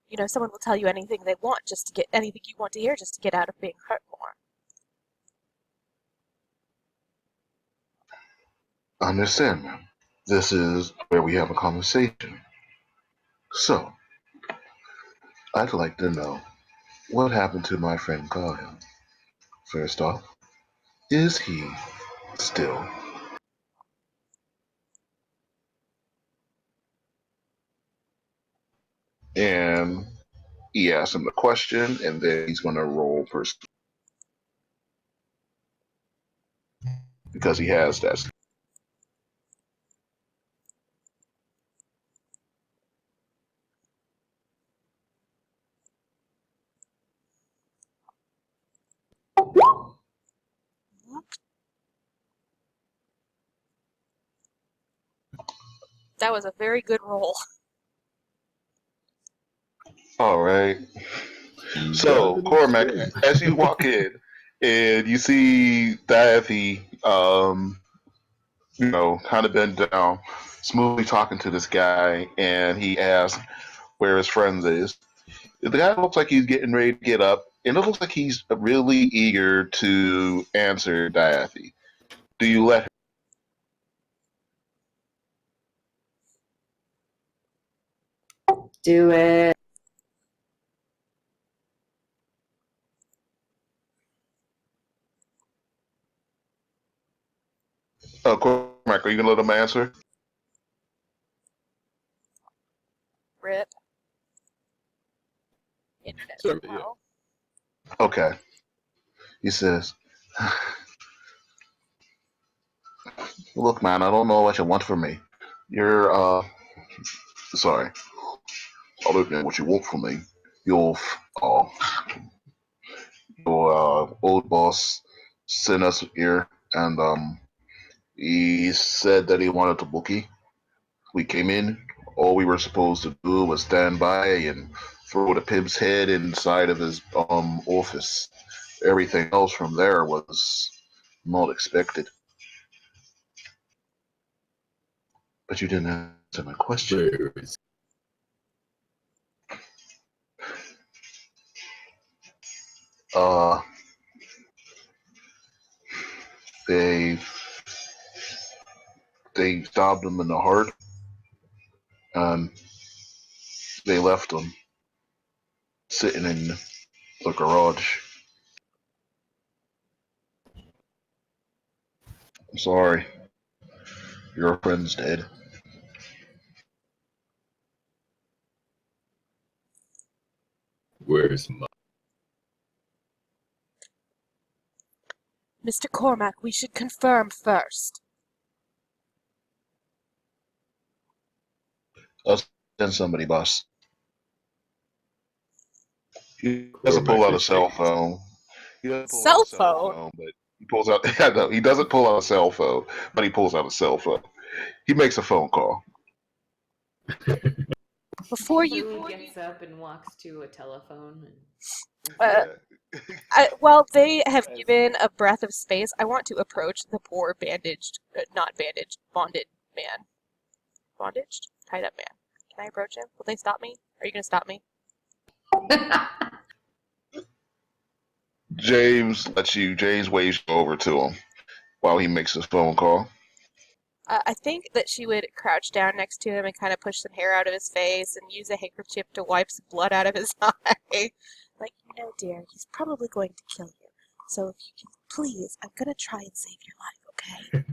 You know, someone will tell you anything they want just to get anything you want to hear just to get out of being hurt more. I understand, ma'am. This is where we have a conversation. So, I'd like to know what happened to my friend Kyle. First off, is he still? And he asks him the question, and then he's going to roll person because he has that. That was a very good roll. All right. So, Cormac, as you walk in and you see Daffy, kind of bent down, smoothly talking to this guy, and he asks where his friend is. The guy looks like he's getting ready to get up, and it looks like he's really eager to answer Daffy. Do you let him? Do it. Cormac, are you going to let him answer? Rip. Internet. Sorry, yeah. Well, Okay. He says, look, man, I don't know what you want from me. You're, sorry. I don't know what you want from me. Your, uh, your old boss sent us here, and he said that he wanted to bookie. We came in. All we were supposed to do was stand by and throw the pimp's head inside of his office. Everything else from there was not expected. But you didn't answer my question. Where is Uh, they stabbed him in the heart, and they left him sitting in the garage. I'm sorry. Your friend's dead. where's my Mr. Cormac, we should confirm first. I'll send somebody, boss. He doesn't pull Cormac out a is cell shaking. phone. He doesn't pull out Cell a cell phone? phone, but He pulls out. Yeah, no, he doesn't pull out a cell phone, but he pulls out a cell phone. He makes a phone call. Before Cthulhu you, gets up and walks to a telephone. And while they have given a breath of space, I want to approach the poor bandaged, not bandaged, bonded man. Bondaged? Tied up man. Can I approach him? Will they stop me? Are you going to stop me? James lets you. James waves you over to him while he makes his phone call. I think that she would crouch down next to him and kind of push some hair out of his face and use a handkerchief to wipe some blood out of his eye. Like, dear, he's probably going to kill you. So if you can, please, I'm going to try and save your life, okay?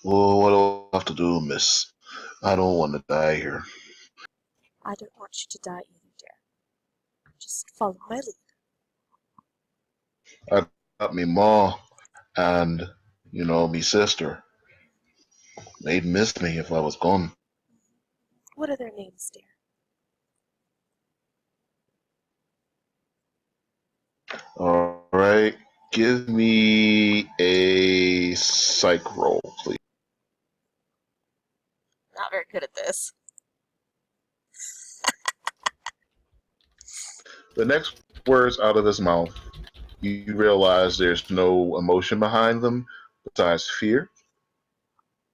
Well, what do I have to do, miss? I don't want to die here. I don't want you to die either, dear. Just follow my lead. I got me ma and, me sister. They'd miss me if I was gone. What are their names, dear? All right. Give me a psych roll, please. Not very good at this. The next words out of his mouth, you realize there's no emotion behind them besides fear.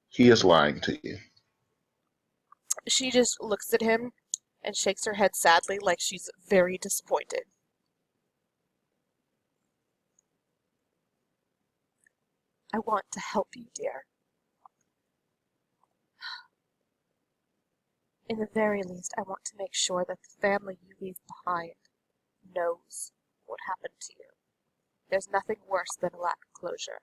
He is lying to you. She just looks at him and shakes her head sadly like she's very disappointed. I want to help you, dear. In the very least, I want to make sure that the family you leave behind knows what happened to you. There's nothing worse than a lack of closure.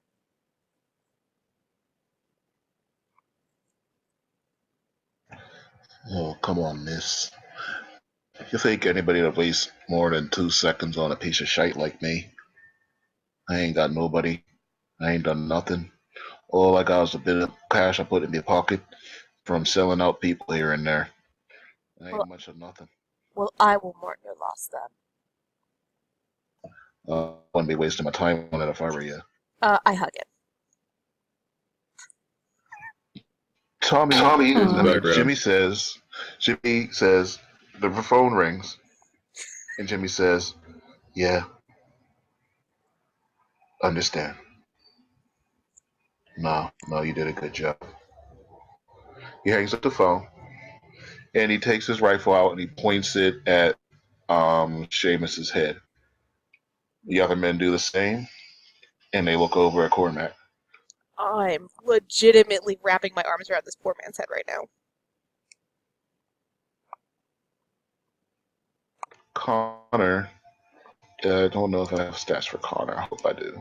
Oh, come on, miss. You think anybody would waste more than 2 seconds on a piece of shite like me? I ain't got nobody. I ain't done nothing. All I got is a bit of cash I put in my pocket from selling out people here and there. I ain't Well, much of nothing. well, I will mourn your loss then. I wouldn't be wasting my time on it if I were you. I hug him. Tommy, Background. Jimmy says, the phone rings, and Jimmy says, yeah, understand. No, you did a good job. He hangs up the phone, and he takes his rifle out and he points it at Seamus's head. The other men do the same, and they look over at Cormac. I'm legitimately wrapping my arms around this poor man's head right now. Connor, I don't know if I have stats for Connor. I hope I do.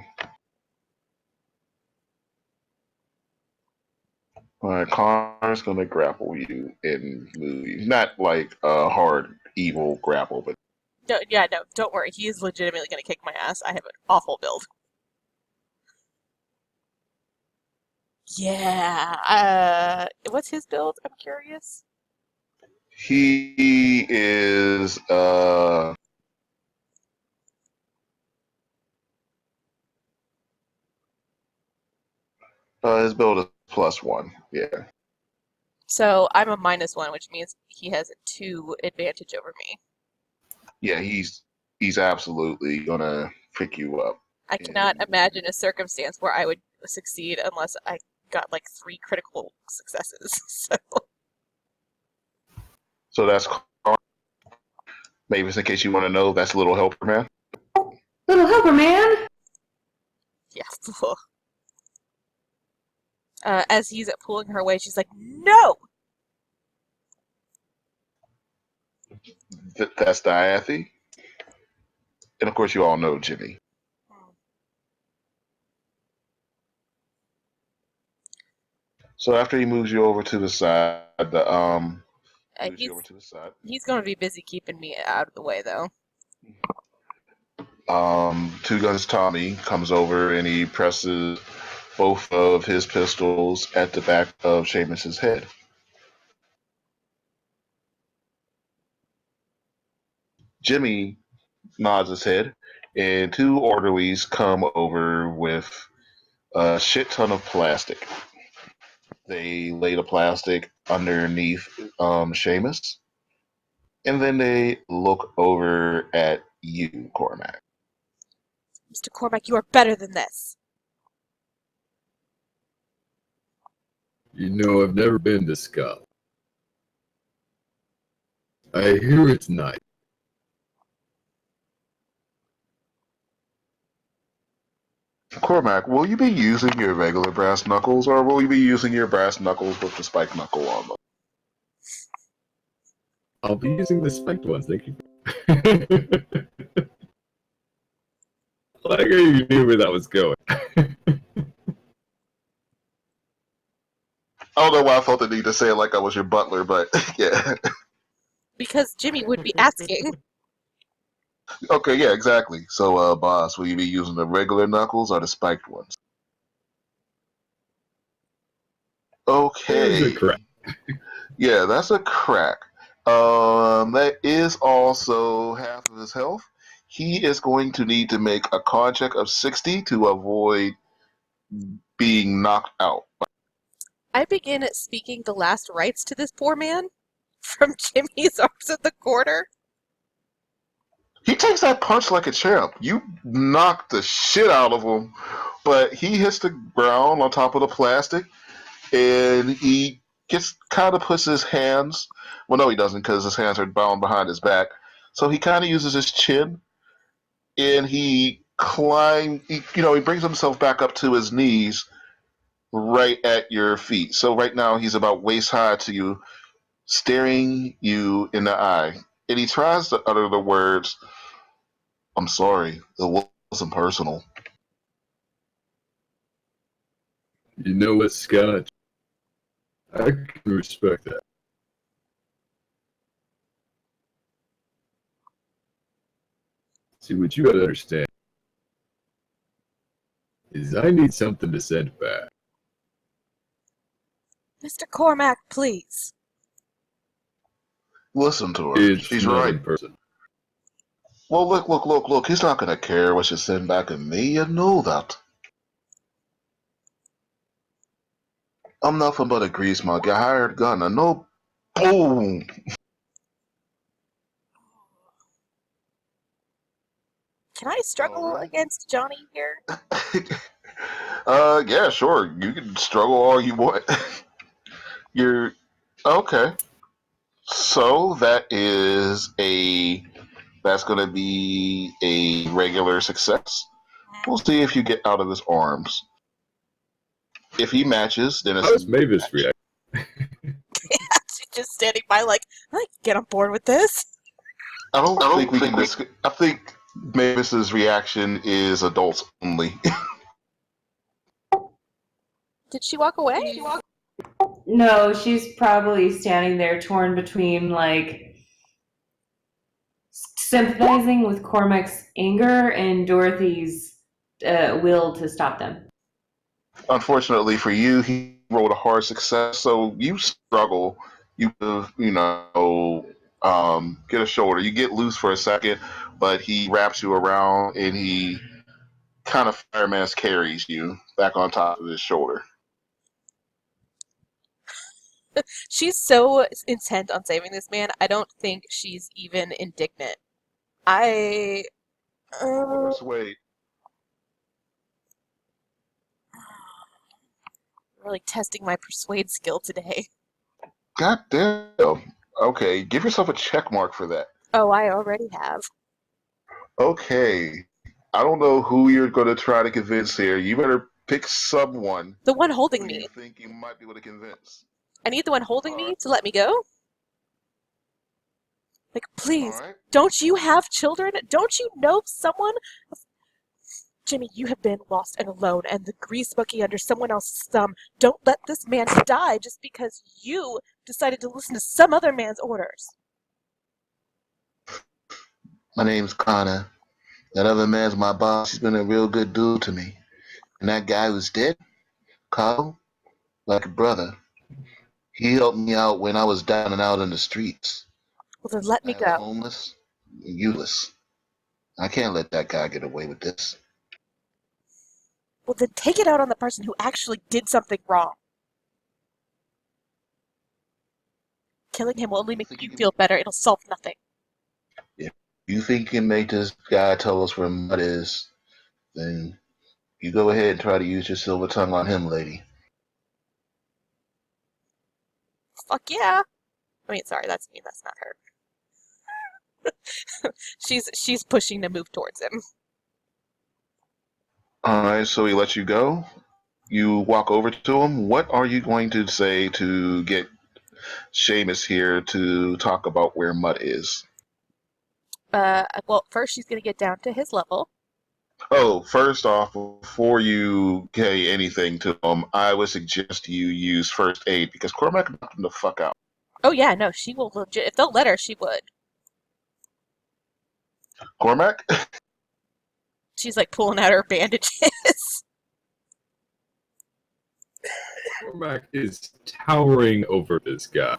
All right, Connor's going to grapple you and move you. Not like a hard, evil grapple, but No, don't worry. He is legitimately going to kick my ass. I have an awful build. Yeah. What's his build? I'm curious. he is his build is +1. Yeah. So I'm a -1, which means he has a 2 advantage over me. Yeah, he's absolutely gonna pick you up. I cannot imagine a circumstance where I would succeed unless I got like 3 critical successes. So that's Connor. Maybe just in case you want to know, that's Little Helper Man. Little helper man! Yeah. As he's pulling her away, she's like, "No!" That's Diathy. And of course, you all know Jimmy. So after he moves you over to the side, moves you over to the side. He's going to be busy keeping me out of the way, though. Two Guns Tommy comes over and he presses both of his pistols at the back of Seamus's head. Jimmy nods his head and two orderlies come over with a shit ton of plastic. They lay the plastic underneath Seamus, and then they look over at you, Cormac. Mr. Cormac, you are better than this. You know, I've never been to Scotland. I hear it's nice. Cormac, will you be using your regular brass knuckles, or will you be using your brass knuckles with the spike knuckle on them? I'll be using the spiked ones, thank you. Like how you knew where that was going. I don't know why I felt the need to say it like I was your butler, but yeah. Because Jimmy would be asking. Okay, yeah, exactly. So, boss, will you be using the regular knuckles or the spiked ones? Okay. There's a crack. Yeah, that's a crack. That is also half of his health. He is going to need to make a con check of 60 to avoid being knocked out. I begin speaking the last rites to this poor man from Jimmy's arms in the corner. He takes that punch like a champ. You knock the shit out of him, but he hits the ground on top of the plastic, and he gets kind of puts his hands. Well, no, he doesn't, because his hands are bound behind his back. So he kind of uses his chin, and he he brings himself back up to his knees, right at your feet. So right now he's about waist high to you, staring you in the eye, and he tries to utter the words, "I'm sorry, it wasn't personal." You know what, Scott? I can respect that. See, what you gotta understand is I need something to send back. Mr. Cormac, please. Listen to her. It's She's not right. in person. Well, look. He's not gonna care what you send back at me. You know that. I'm nothing but a grease monkey, a hired gunner. No, boom. Can I struggle Alright. against Johnny here? Yeah, sure. You can struggle all you want. You're okay. So that's gonna be a regular success. We'll see if you get out of his arms. If he matches, then it's How does Mavis react? She's just standing by like, I can get on board with this. I don't think we can. I think Mavis's reaction is adults only. Did she walk away? No, she's probably standing there torn between like sympathizing with Cormac's anger and Dorothy's will to stop them. Unfortunately for you, he rolled a hard success, so you struggle. Get a shoulder. You get loose for a second, but he wraps you around and he kind of fireman's carries you back on top of his shoulder. She's so intent on saving this man, I don't think she's even indignant. I... Persuade. really testing my persuade skill today. God damn. Okay, give yourself a check mark for that. Oh, I already have. Okay. I don't know who you're going to try to convince here. You better pick someone The one holding who me. you think you might be able to convince. I need the one holding me to let me go. Like, please, Alright. don't you have children? Don't you know someone? Jimmy, you have been lost and alone, and the grease monkey under someone else's thumb. Don't let this man die just because you decided to listen to some other man's orders. My name's Connor. That other man's my boss. He's been a real good dude to me. And that guy who's dead, Carl, like a brother. He helped me out when I was down and out in the streets. Well, then let me I was go. homeless, useless. I can't let that guy get away with this. Well, then take it out on the person who actually did something wrong. Killing him will only make you feel better. It'll solve nothing. If you think you can make this guy tell us where Mud is, then you go ahead and try to use your silver tongue on him, lady. Fuck yeah. I mean, sorry, that's me. That's not her. She's pushing to move towards him. Alright, so he lets you go. You walk over to him. What are you going to say to get Seamus here to talk about where Mud is? Well, first she's gonna get down to his level. Oh, first off, before you say anything to him, I would suggest you use first aid because Cormac knocked him the fuck out. Oh yeah, no, she will legit. If they'll let her, she would. Cormac? She's like pulling out her bandages. Cormac is towering over this guy,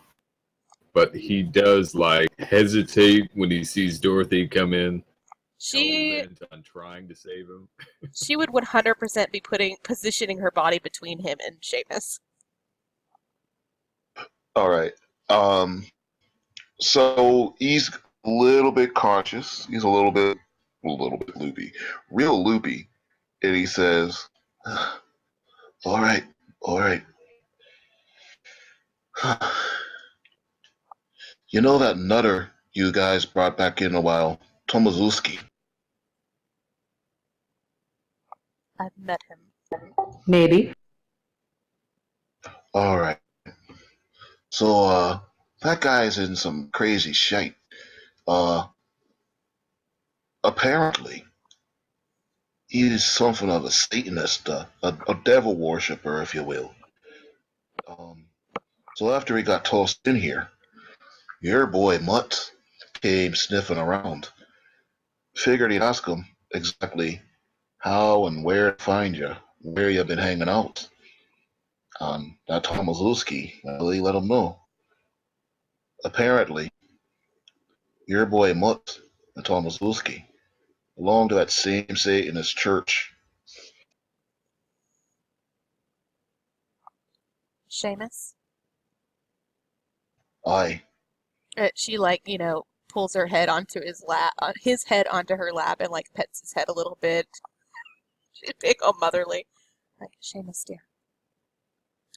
but he does like hesitate when he sees Dorothy come in. She Hell-bent on trying to save him. she would 100% be positioning her body between him and Seamus. Alright. So he's a little bit conscious. He's a little bit loopy. Real loopy. And he says, alright. You know that nutter you guys brought back in a while, Tomazuski? I've met him. Maybe. Alright. So, that guy's in some crazy shite. Apparently, he is something of a Satanist, a devil worshipper, if you will. So after he got tossed in here, your boy Mutt came sniffing around. Figured he'd ask him exactly how and where to find you, where you've been hanging out. That Tomaszewski, he let him know. Apparently, your boy Mutt and Tomaszewski belong to that same Satanist church. Seamus? Aye. She pulls her head onto his head onto her lap and like pets his head a little bit. She's big, all motherly. Like, Seamus, dear,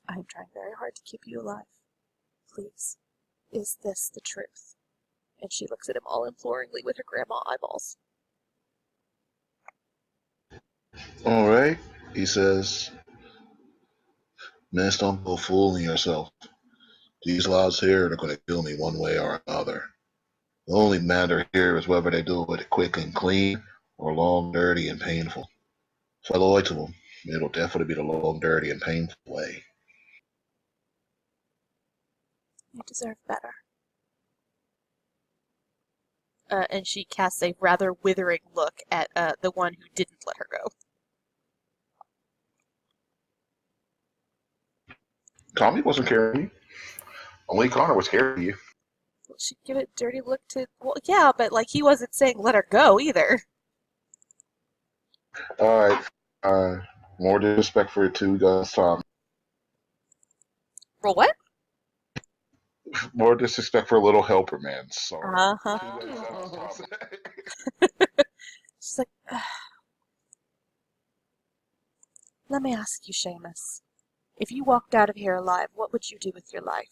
I am trying very hard to keep you alive. Please, is this the truth? And she looks at him all imploringly with her grandma eyeballs. All right, he says. Miss, don't go fooling yourself. These laws here are going to kill me one way or another. The only matter here is whether they do it quick and clean or long, dirty, and painful. If I lie to them, it'll definitely be the long, dirty, and painful way. You deserve better. And she casts a rather withering look at the one who didn't let her go. Tommy wasn't carrying you. Only Connor was carrying you. She'd give a dirty look to... Well, yeah, but like he wasn't saying let her go either. All right. More disrespect for your two guys, Tom. Roll what? More disrespect for a little helper, man. Sorry. Uh-huh. She's like, ugh. Let me ask you, Seamus. If you walked out of here alive, what would you do with your life?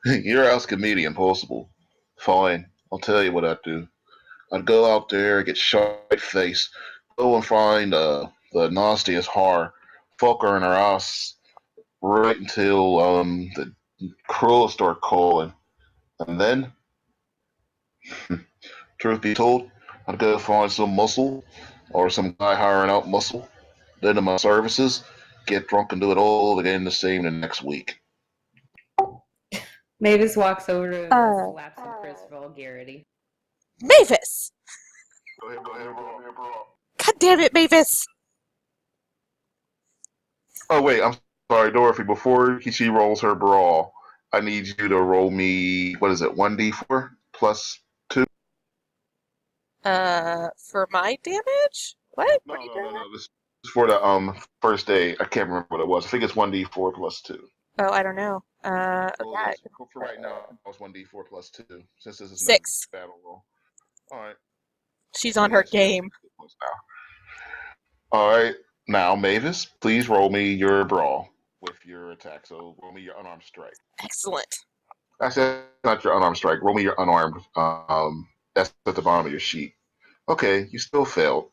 You're asking me the impossible. Fine, I'll tell you what I'd do. I'd go out there, get shot in the face, go and find the nastiest whore, fuck her in her ass, right until the crows start calling. And then, truth be told, I'd go find some muscle or some guy hiring out muscle, then to my services, get drunk and do it all again the same the next week. Mavis walks over to him and slaps him for his vulgarity. Mavis! Go ahead, bro. God damn it, Mavis! Oh, wait, I'm sorry, Dorothy. Before she rolls her brawl, I need you to roll me, what is it, 1d4 plus For my damage? What? No, What are you no, doing? no, no. This is for the first day. I can't remember what it was. I think it's 1d4 plus 2. Oh, I don't know. Oh, Okay. yes. For right now, it's 1d4 plus 2, since this is not 6. battle roll. All right. She's So on her yes, you have game. now. All right. Now, Mavis, please roll me your brawl with your attack. So roll me your unarmed strike. Excellent. I said not your unarmed strike. Roll me your unarmed. That's at the bottom of your sheet. Okay, you still failed.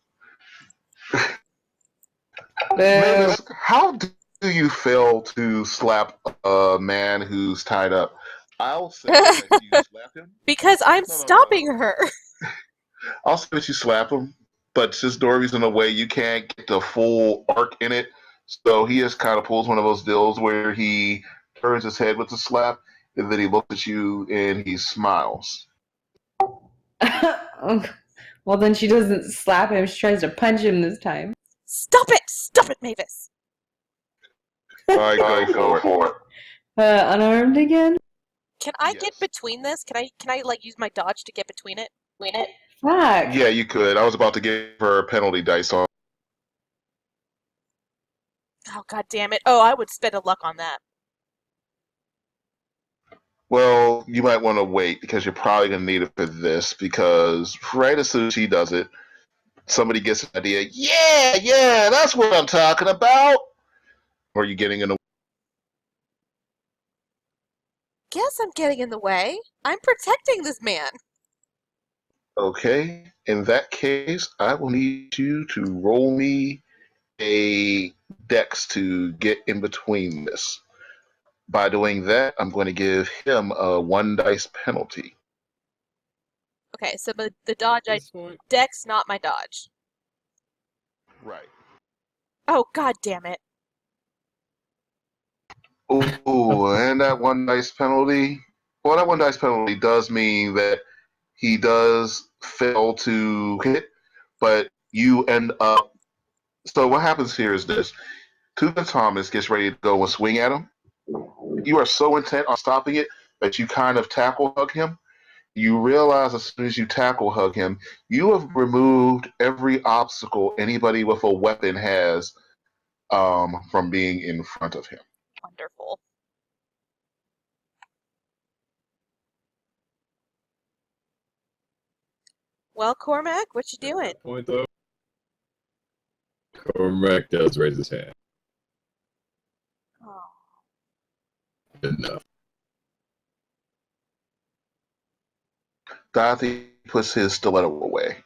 Mavis, how do you fail to slap a man who's tied up? I'll say that you slap him. Because I'm No, no, no, stopping no. her. I'll say that you slap him, but since Dorothy's in the way, you can't get the full arc in it. So he just kind of pulls one of those deals where he turns his head with the slap, and then he looks at you and he smiles. Well, then she doesn't slap him. She tries to punch him this time. Stop it! Stop it, Mavis! All right, go for it. Unarmed again? Can I Yes. get between this? Can I like use my dodge to get between it? Fuck. Yeah, you could. I was about to give her a penalty dice on. Oh, god damn it. Oh, I would spend a luck on that. Well, you might want to wait because you're probably going to need it for this because right as soon as she does it, somebody gets an idea. Yeah, that's what I'm talking about. Or are you getting in the Guess I'm getting in the way. I'm protecting this man. Okay, in that case, I will need you to roll me a dex to get in between this. By doing that, I'm going to give him a 1 dice penalty. Okay, so the dodge I dex, not my dodge. Right. Oh, god damn it. Ooh, and that 1 dice penalty. Well, that 1 dice penalty does mean that he does fail to hit, but you end up. So what happens here is this: Tuka Thomas gets ready to go and swing at him. You are so intent on stopping it that you kind of tackle hug him. You realize as soon as you tackle hug him, you have removed every obstacle anybody with a weapon has from being in front of him. Wonderful. Well, Cormac, what you doing? At that point, though, Cormac does raise his hand. Oh. Enough. Dorothy puts his stiletto away.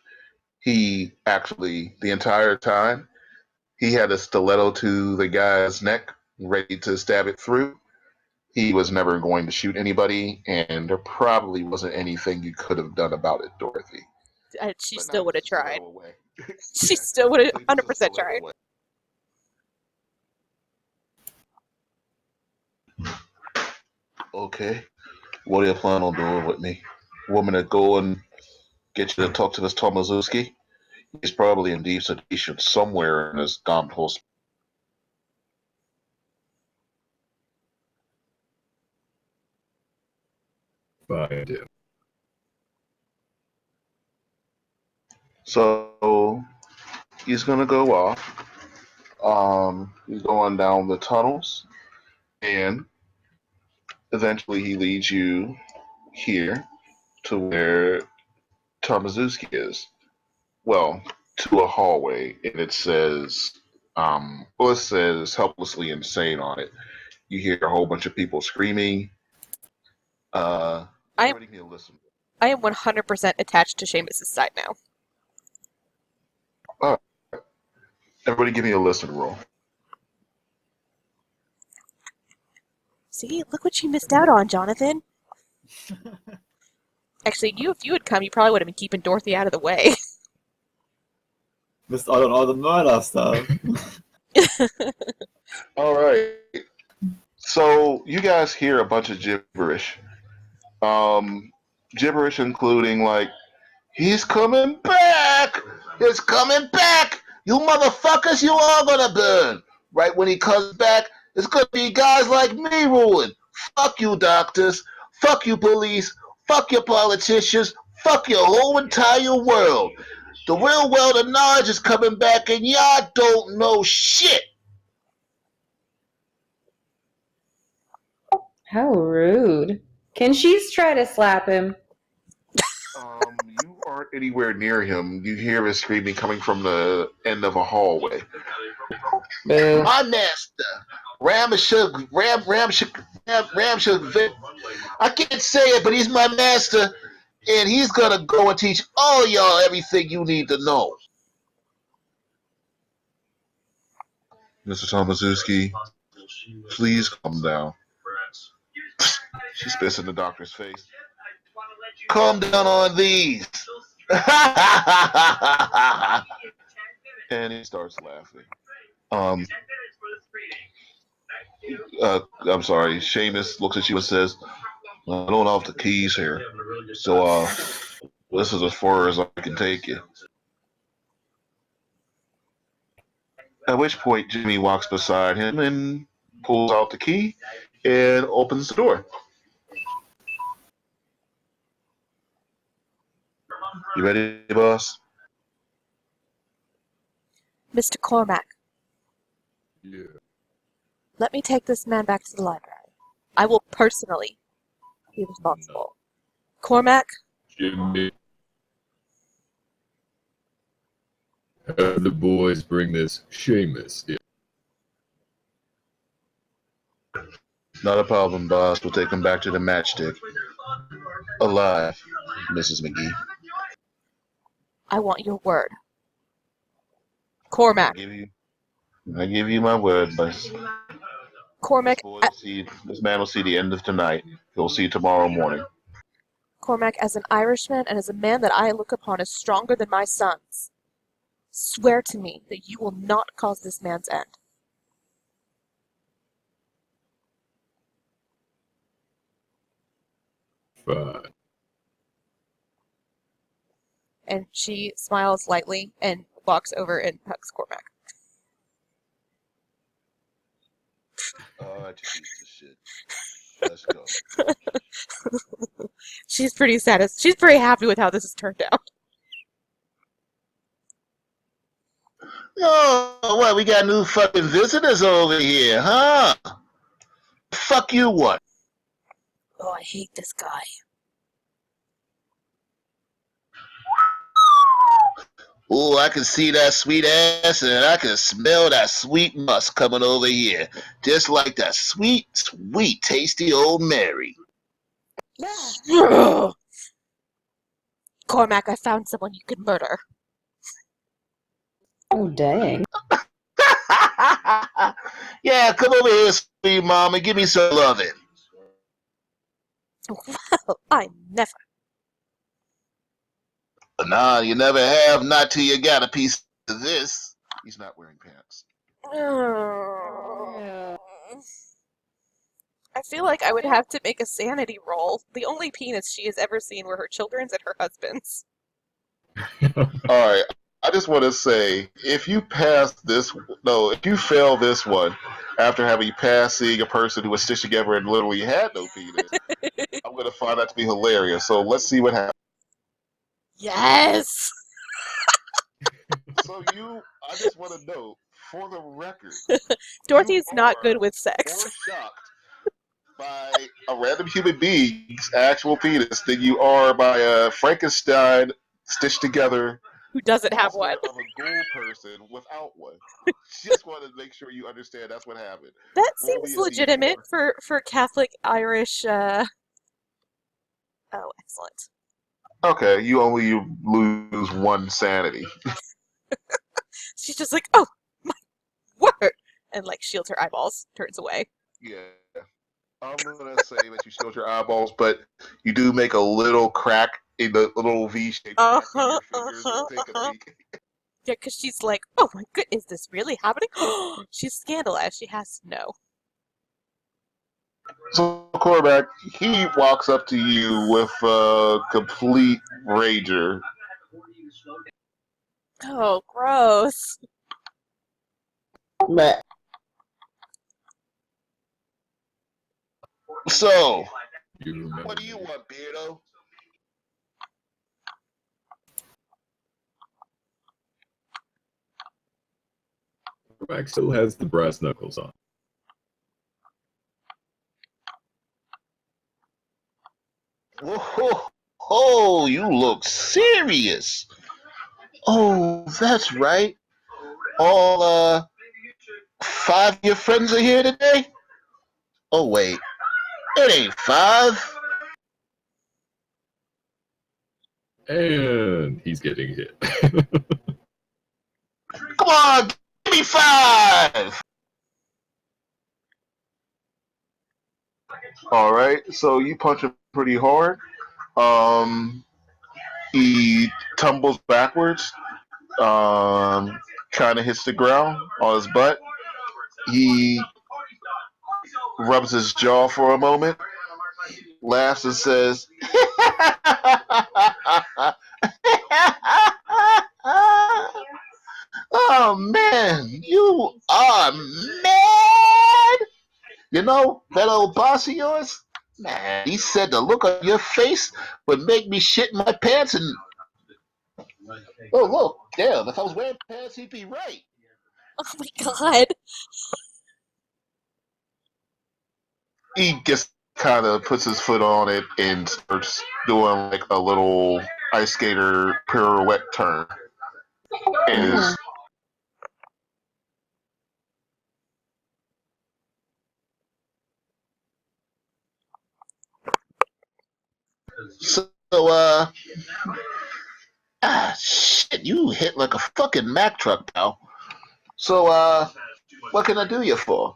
He actually, the entire time, he had a stiletto to the guy's neck, ready to stab it through. He was never going to shoot anybody, and there probably wasn't anything you could have done about it, Dorothy. She But still now would have puts his tried. stiletto away. She Yeah, still would have he puts his 100% stiletto tried. away. Okay, what do you plan on doing with me? Want me to go and get you to talk to this Tomazuski? He's probably in deep sedation somewhere in this damn whole. Find him. So he's gonna go off. He's going down the tunnels, and eventually he leads you here to where Tomazuski is. Well, to a hallway, and it says, it says helplessly insane on it. You hear a whole bunch of people screaming. Everybody give me a listen. I am 100% attached to Seamus's side now. Everybody give me a listen roll. See, look what you missed out on, Jonathan. Actually, if you had come, you probably would have been keeping Dorothy out of the way. Missed out on all the murder stuff. All right. So you guys hear a bunch of gibberish. Gibberish including like, he's coming back! He's coming back! You motherfuckers, you all gonna burn! Right when he comes back, it's gonna be guys like me ruling. Fuck you, doctors. Fuck you, police. Fuck your politicians. Fuck your whole entire world. The real world of knowledge is coming back, and y'all don't know shit. How rude. Can she try to slap him? You aren't anywhere near him. You hear his screaming coming from the end of a hallway. Boo. My master, Ramshuk, I can't say it, but he's my master, and he's gonna go and teach all y'all everything you need to know. Mr. Tomazuski, please calm down. She spits in the doctor's face. Calm down on these. And he starts laughing. I'm sorry. Seamus looks at you and says, I don't have the keys here. So, this is as far as I can take you. At which point, Jimmy walks beside him and pulls out the key and opens the door. You ready, boss? Mr. Cormac, Yeah. let me take this man back to the library. I will personally be responsible. Cormac, Jimmy. Have the boys bring this Seamus in. Not a problem, boss. We'll take him back to the matchstick. Alive, Mrs. McGee. I want your word. Cormac, I give you my word, boss. Cormac, This man will see the end of tonight. He'll see tomorrow morning. Cormac, as an Irishman and as a man that I look upon as stronger than my sons, swear to me that you will not cause this man's end. Fine. And she smiles lightly and walks over and hugs Cormac. Oh, piece of shit. Let's go. She's pretty satisfied. She's pretty happy with how this has turned out. Oh, what? We got new fucking visitors over here, huh? Fuck you, what? Oh, I hate this guy. Oh, I can see that sweet ass, and I can smell that sweet musk coming over here. Just like that sweet, sweet, tasty old Mary. Cormac, I found someone you could murder. Oh, dang. Yeah, come over here, sweet mom, and give me some loving. Well, I never. Nah, you never have, not till you got a piece of this. He's not wearing pants. I feel like I would have to make a sanity roll. The only penis she has ever seen were her children's and her husband's. Alright, I just want to say, if you fail this one after having passed seeing a person who was stitched together and literally had no penis, I'm going to find that to be hilarious. So let's see what happens. Yes! So I just want to know, for the record, Dorothy's you not are good with more sex. shocked by a random human being's actual penis than you are by a Frankenstein stitched together Who doesn't have monster one? of a ghoul person without one. Just want to make sure you understand that's what happened. That Roll seems me a legitimate D4. for Catholic Irish. Oh, excellent. Okay, you only lose one sanity. She's just like, oh, my word! And like shields her eyeballs, turns away. Yeah. I'm going to say that you shield your eyeballs, but you do make a little crack in the little V-shaped crack in your fingers and take a peek. Yeah, because she's like, oh my god, is this really happening? She's scandalized. She has to know. So, Cormac, he walks up to you with a complete rager. Oh, gross. But So, You remember what do you me. want, Beardo? Cormac still has the brass knuckles on. Oh, you look serious. Oh, that's right. All 5 of your friends are here today? Oh wait, it ain't 5. And he's getting hit. Come on, give me 5. All right, so you punch him pretty hard. He tumbles backwards, kind of hits the ground on his butt. He rubs his jaw for a moment, laughs and says, Oh man, you are mad. You know that old boss of yours? Man, he said the look on your face would make me shit my pants and oh look, damn, if I was wearing pants he'd be right. Oh my god. he just kind of puts his foot on it and starts doing like a little ice skater pirouette turn. And So shit, you hit like a fucking Mack truck, pal. So what can I do you for?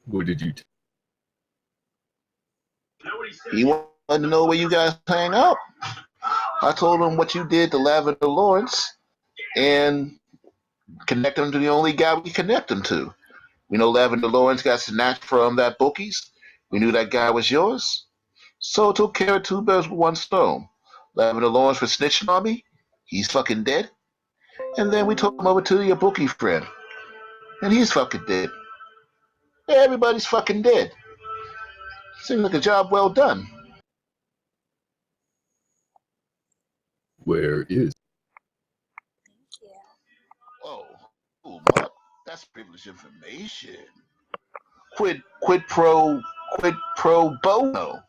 What did you He wanted to know where you guys hang out. I told him what you did to Lavender Lawrence and connect him to the only guy we connect him to. We know Lavender Lawrence got snatched from that bookies. We knew that guy was yours. So took care of 2 birds with 1 stone. Lavender Lawrence for snitching on me. He's fucking dead. And then we took him over to your bookie friend. And he's fucking dead. Everybody's fucking dead. Seems like a job well done. Where is? Oh, Mark, that's privileged information. Quid pro bono.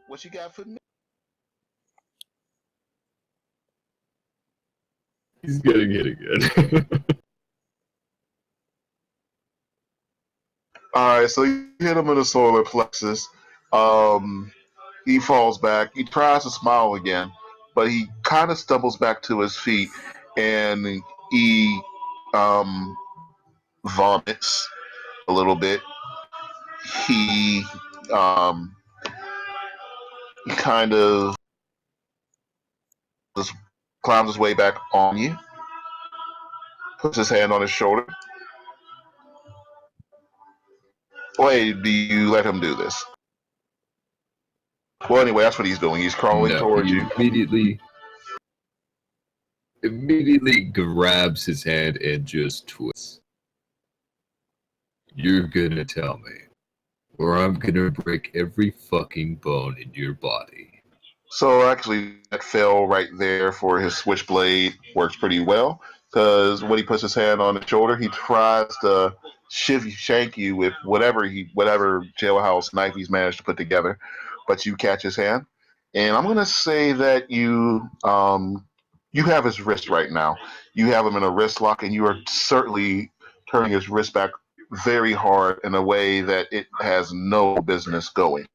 What you got for me? He's getting hit again. all right, so you hit him in the solar plexus. He falls back. He tries to smile again, but he kind of stumbles back to his feet and he um, vomits a little bit. He um, kind of just climbs his way back on you, puts his hand on his shoulder. Wait, do you let him do this? Well, anyway, that's what he's doing. He's crawling No, towards he you. immediately grabs his hand and just twists. You're gonna tell me, or I'm gonna break every fucking bone in your body. So actually, that fell right there for his switchblade works pretty well because when he puts his hand on the shoulder, he tries to shank you with whatever jailhouse knife he's managed to put together, but you catch his hand, and I'm gonna say that you have his wrist right now. You have him in a wrist lock, and you are certainly turning his wrist back very hard in a way that it has no business going.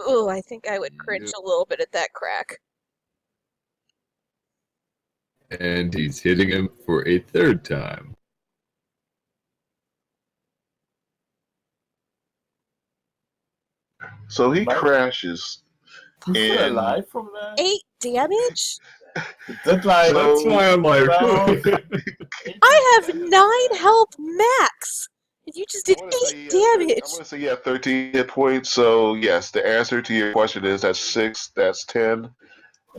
Ooh, I think I would cringe a little bit at that crack. And he's hitting him for a 3rd time. So he Right. crashes. He's still And- alive from that? 8 damage? Did like That's why I'm like, I have 9 health max! And you just did 8 damage! I'm gonna say 13 hit points. So yes, the answer to your question is that's 6. That's 10,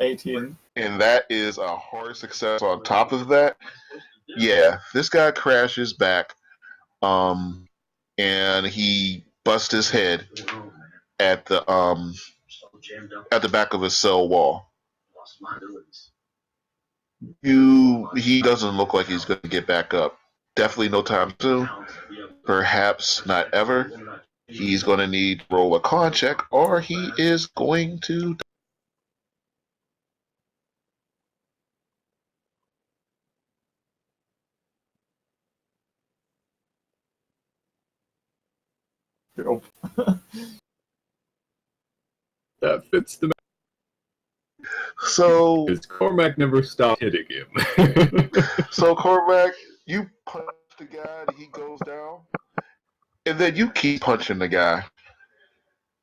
18. and that is a hard success. On top of that, yeah, this guy crashes back, and he busts his head at the back of his cell wall. He doesn't look like he's going to get back up. Definitely no time soon. Perhaps not ever. He's going to need to roll a con check, or he is going to. Nope. That fits the So, because Cormac never stopped hitting him. so Cormac, you punch the guy, and he goes down, and then you keep punching the guy.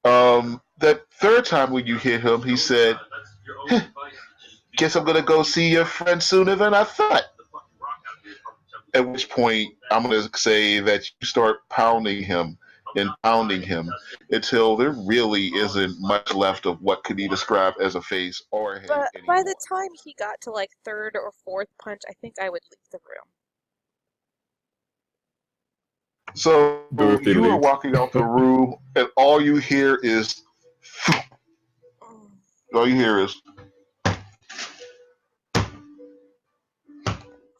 That third time when you hit him, he said, "Heh, guess I'm gonna go see your friend sooner than I thought." At which point, I'm gonna say that you start pounding him and pounding him until there really isn't much left of what could be described as a face or a head But anymore. by the time he got to like third or fourth punch, I think I would leave the room. So Dorothy you are leaves. walking out the room, and all you hear is, all you hear is,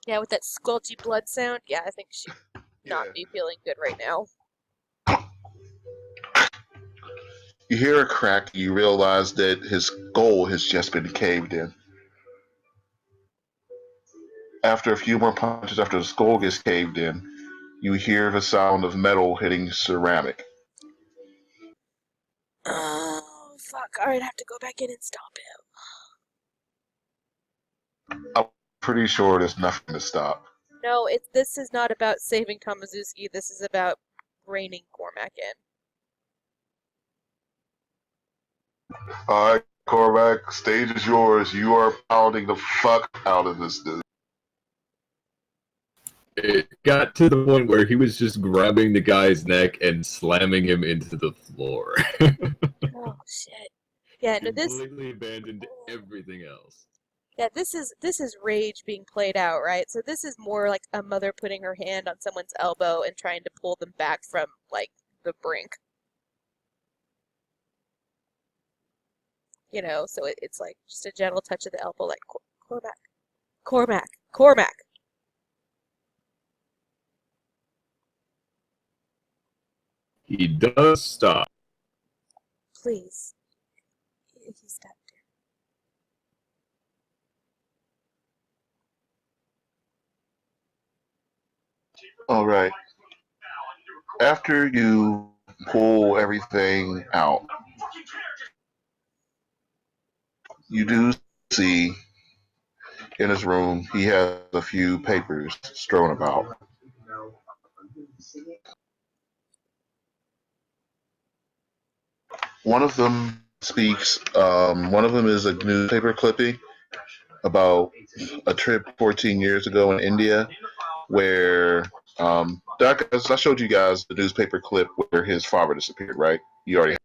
Yeah, with that squelchy blood sound, yeah, I think she'd not yeah. be feeling good right now. You hear a crack. You realize that his skull has just been caved in. After a few more punches, after the skull gets caved in, you hear the sound of metal hitting ceramic. Oh, fuck. Alright, I have to go back in and stop him. I'm pretty sure there's nothing to stop. No, this is not about saving Tomazuski. This is about reining Cormac in. All right, Cormac, stage is yours. You are pounding the fuck out of this dude. It got to the point where he was just grabbing the guy's neck and slamming him into the floor. Oh, shit. Yeah, no, this... Completely abandoned everything else. Yeah, this is rage being played out, right? So this is more like a mother putting her hand on someone's elbow and trying to pull them back from, like, the brink. You know, so it's like just a gentle touch of the elbow, like, Cormac, Cormac, Cormac. He does stop. Please. He stopped. All right. After you pull everything out, you do see in his room he has a few papers strewn about. One of them speaks. One of them is a newspaper clipping about a trip 14 years ago in India, where I showed you guys the newspaper clip where his father disappeared. Right? You already.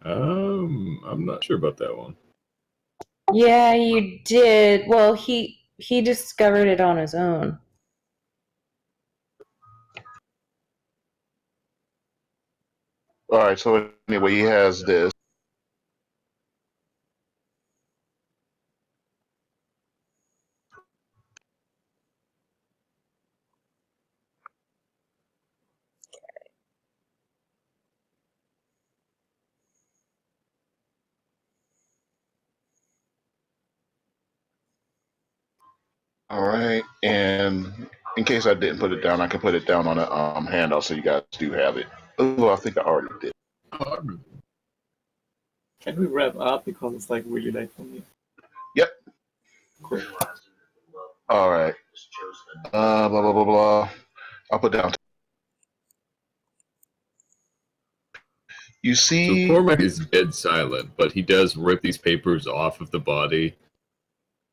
I'm not sure about that one. Yeah, you did. Well, he discovered it on his own. All right. So anyway, he has this. All right, and in case I didn't put it down, I can put it down on a handout so you guys do have it. Oh, I think I already did. Can we wrap up because it's like really late for me? Yep. Cool. All right. Blah blah blah blah. I'll put down. You So see, Cormac is dead silent, but he does rip these papers off of the body,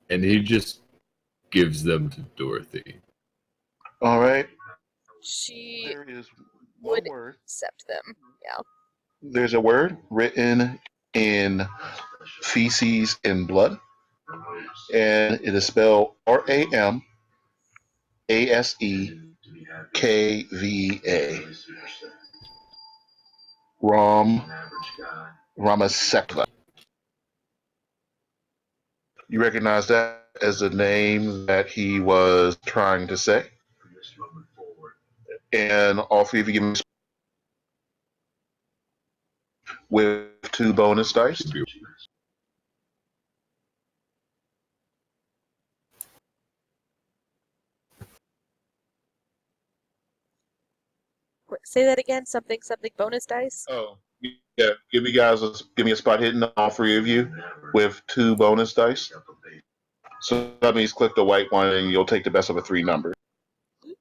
and he just gives them to Dorothy. all right. She There is one would word. accept them. Yeah. There's a word written in feces and blood, and it is spelled Ramasekva. Ramasekva. You recognize that as the name that he was trying to say. And all three of you give me with 2 bonus dice. Say that again. Something bonus dice. Oh, yeah. Give me a spot hidden, all 3 of you, with 2 bonus dice. So that means click the white one and you'll take the best of the 3 numbers. You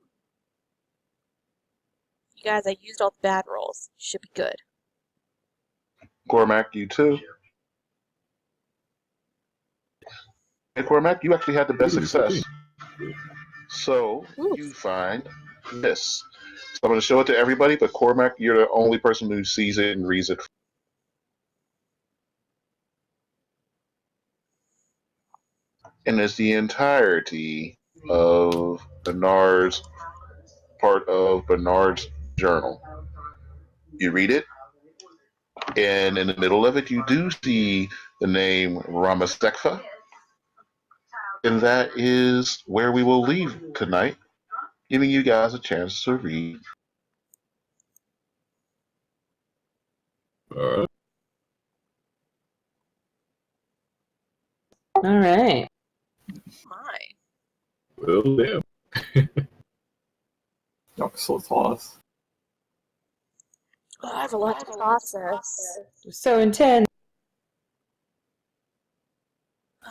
guys, I used all the bad rolls. Should be good. Cormac, you too. Hey, Cormac, you actually had the best success. So you find this. So I'm going to show it to everybody, but Cormac, you're the only person who sees it and reads it. And it's the entirety of Bernard's part of Bernard's journal. You read it, and in the middle of it, you do see the name Ramasekfa, and that is where we will leave tonight, giving you guys a chance to read. All right. All right. My. Well, damn. Yoxel thoughts. Oh, I have a lot to process. So intense.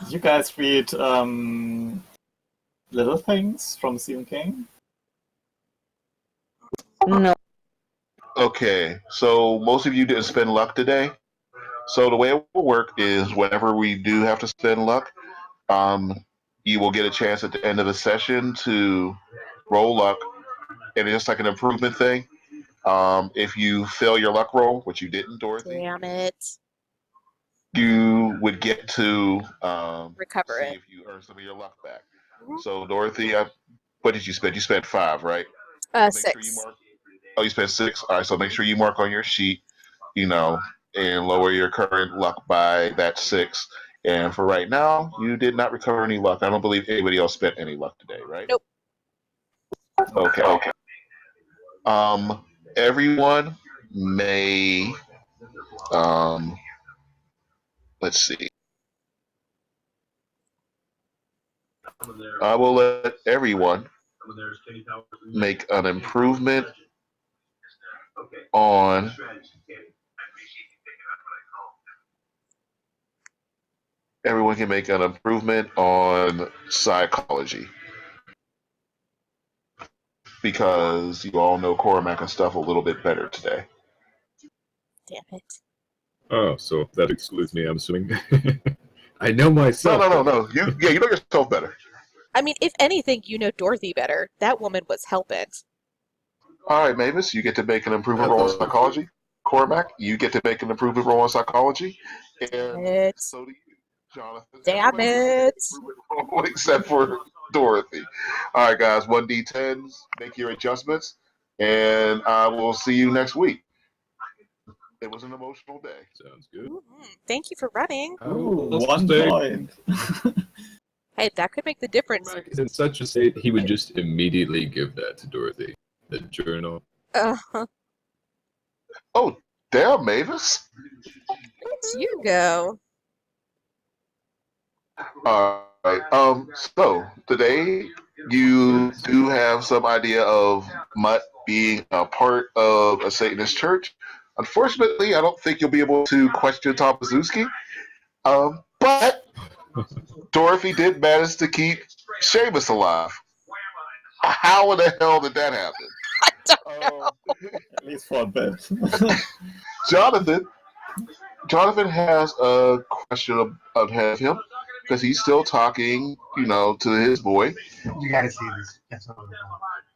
You guys read Little Things from Stephen King? No. Okay, so most of you didn't spend luck today. So the way it will work is whenever we do have to spend luck, you will get a chance at the end of the session to roll luck, and it's just like an improvement thing. If you fail your luck roll, which you didn't, Dorothy, Damn it. you would get to Recover see it. if you earn some of your luck back. So Dorothy, what did you spend? You spent 5, right? Make 6. sure you mark. Oh, you spent 6. All right, so make sure you mark on your sheet, and lower your current luck by that 6. And for right now, you did not recover any luck. I don't believe anybody else spent any luck today, right? Nope. Okay. Everyone may. Let's see. I will let everyone make an improvement on everyone can make an improvement on psychology because you all know Cormac and stuff a little bit better today. Damn it. Oh, so that excludes me, I'm assuming. I know myself. No. You know yourself better. I mean, if anything, you know Dorothy better. That woman was hellbent. All right, Mavis, you get to make an improvement roll on psychology. Cormac, you get to make an improvement roll on psychology. Damn And it. so do you, Jonathan. Damn Everybody gets to make an it. improvement roll except for Dorothy. All right, guys, 1d10s, make your adjustments, and I will see you next week. It was an emotional day. Sounds good. Thank you for running. Ooh, Let's 1 stay. point. Hey, that could make the difference. Cormac is in such a state, he would just immediately give that to Dorothy. The journal. Oh, damn, Mavis. Let's you go. All right. So today you do have some idea of Mutt being a part of a Satanist church. Unfortunately, I don't think you'll be able to question Tom Pazuski. But Dorothy did manage to keep Seamus alive. How in the hell did that happen? At least for a bit. Jonathan has a question ahead of him because he's still talking, to his boy. You gotta see this. That's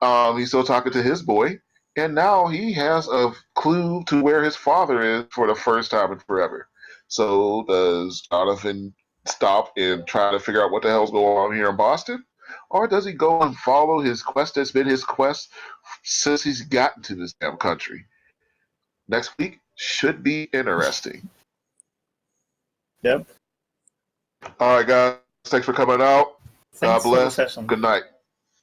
all. He's still talking to his boy, and now he has a clue to where his father is for the first time in forever. So does Jonathan stop and try to figure out what the hell's going on here in Boston? Or does he go and follow his quest that's been his quest since he's gotten to this damn country? Next week should be interesting. Yep. All right, guys. Thanks for coming out. Thanks God for the bless. session. Good night.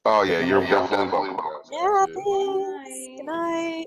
Oh yeah, Good you're night. definitely welcome. Yeah, thanks. Good night.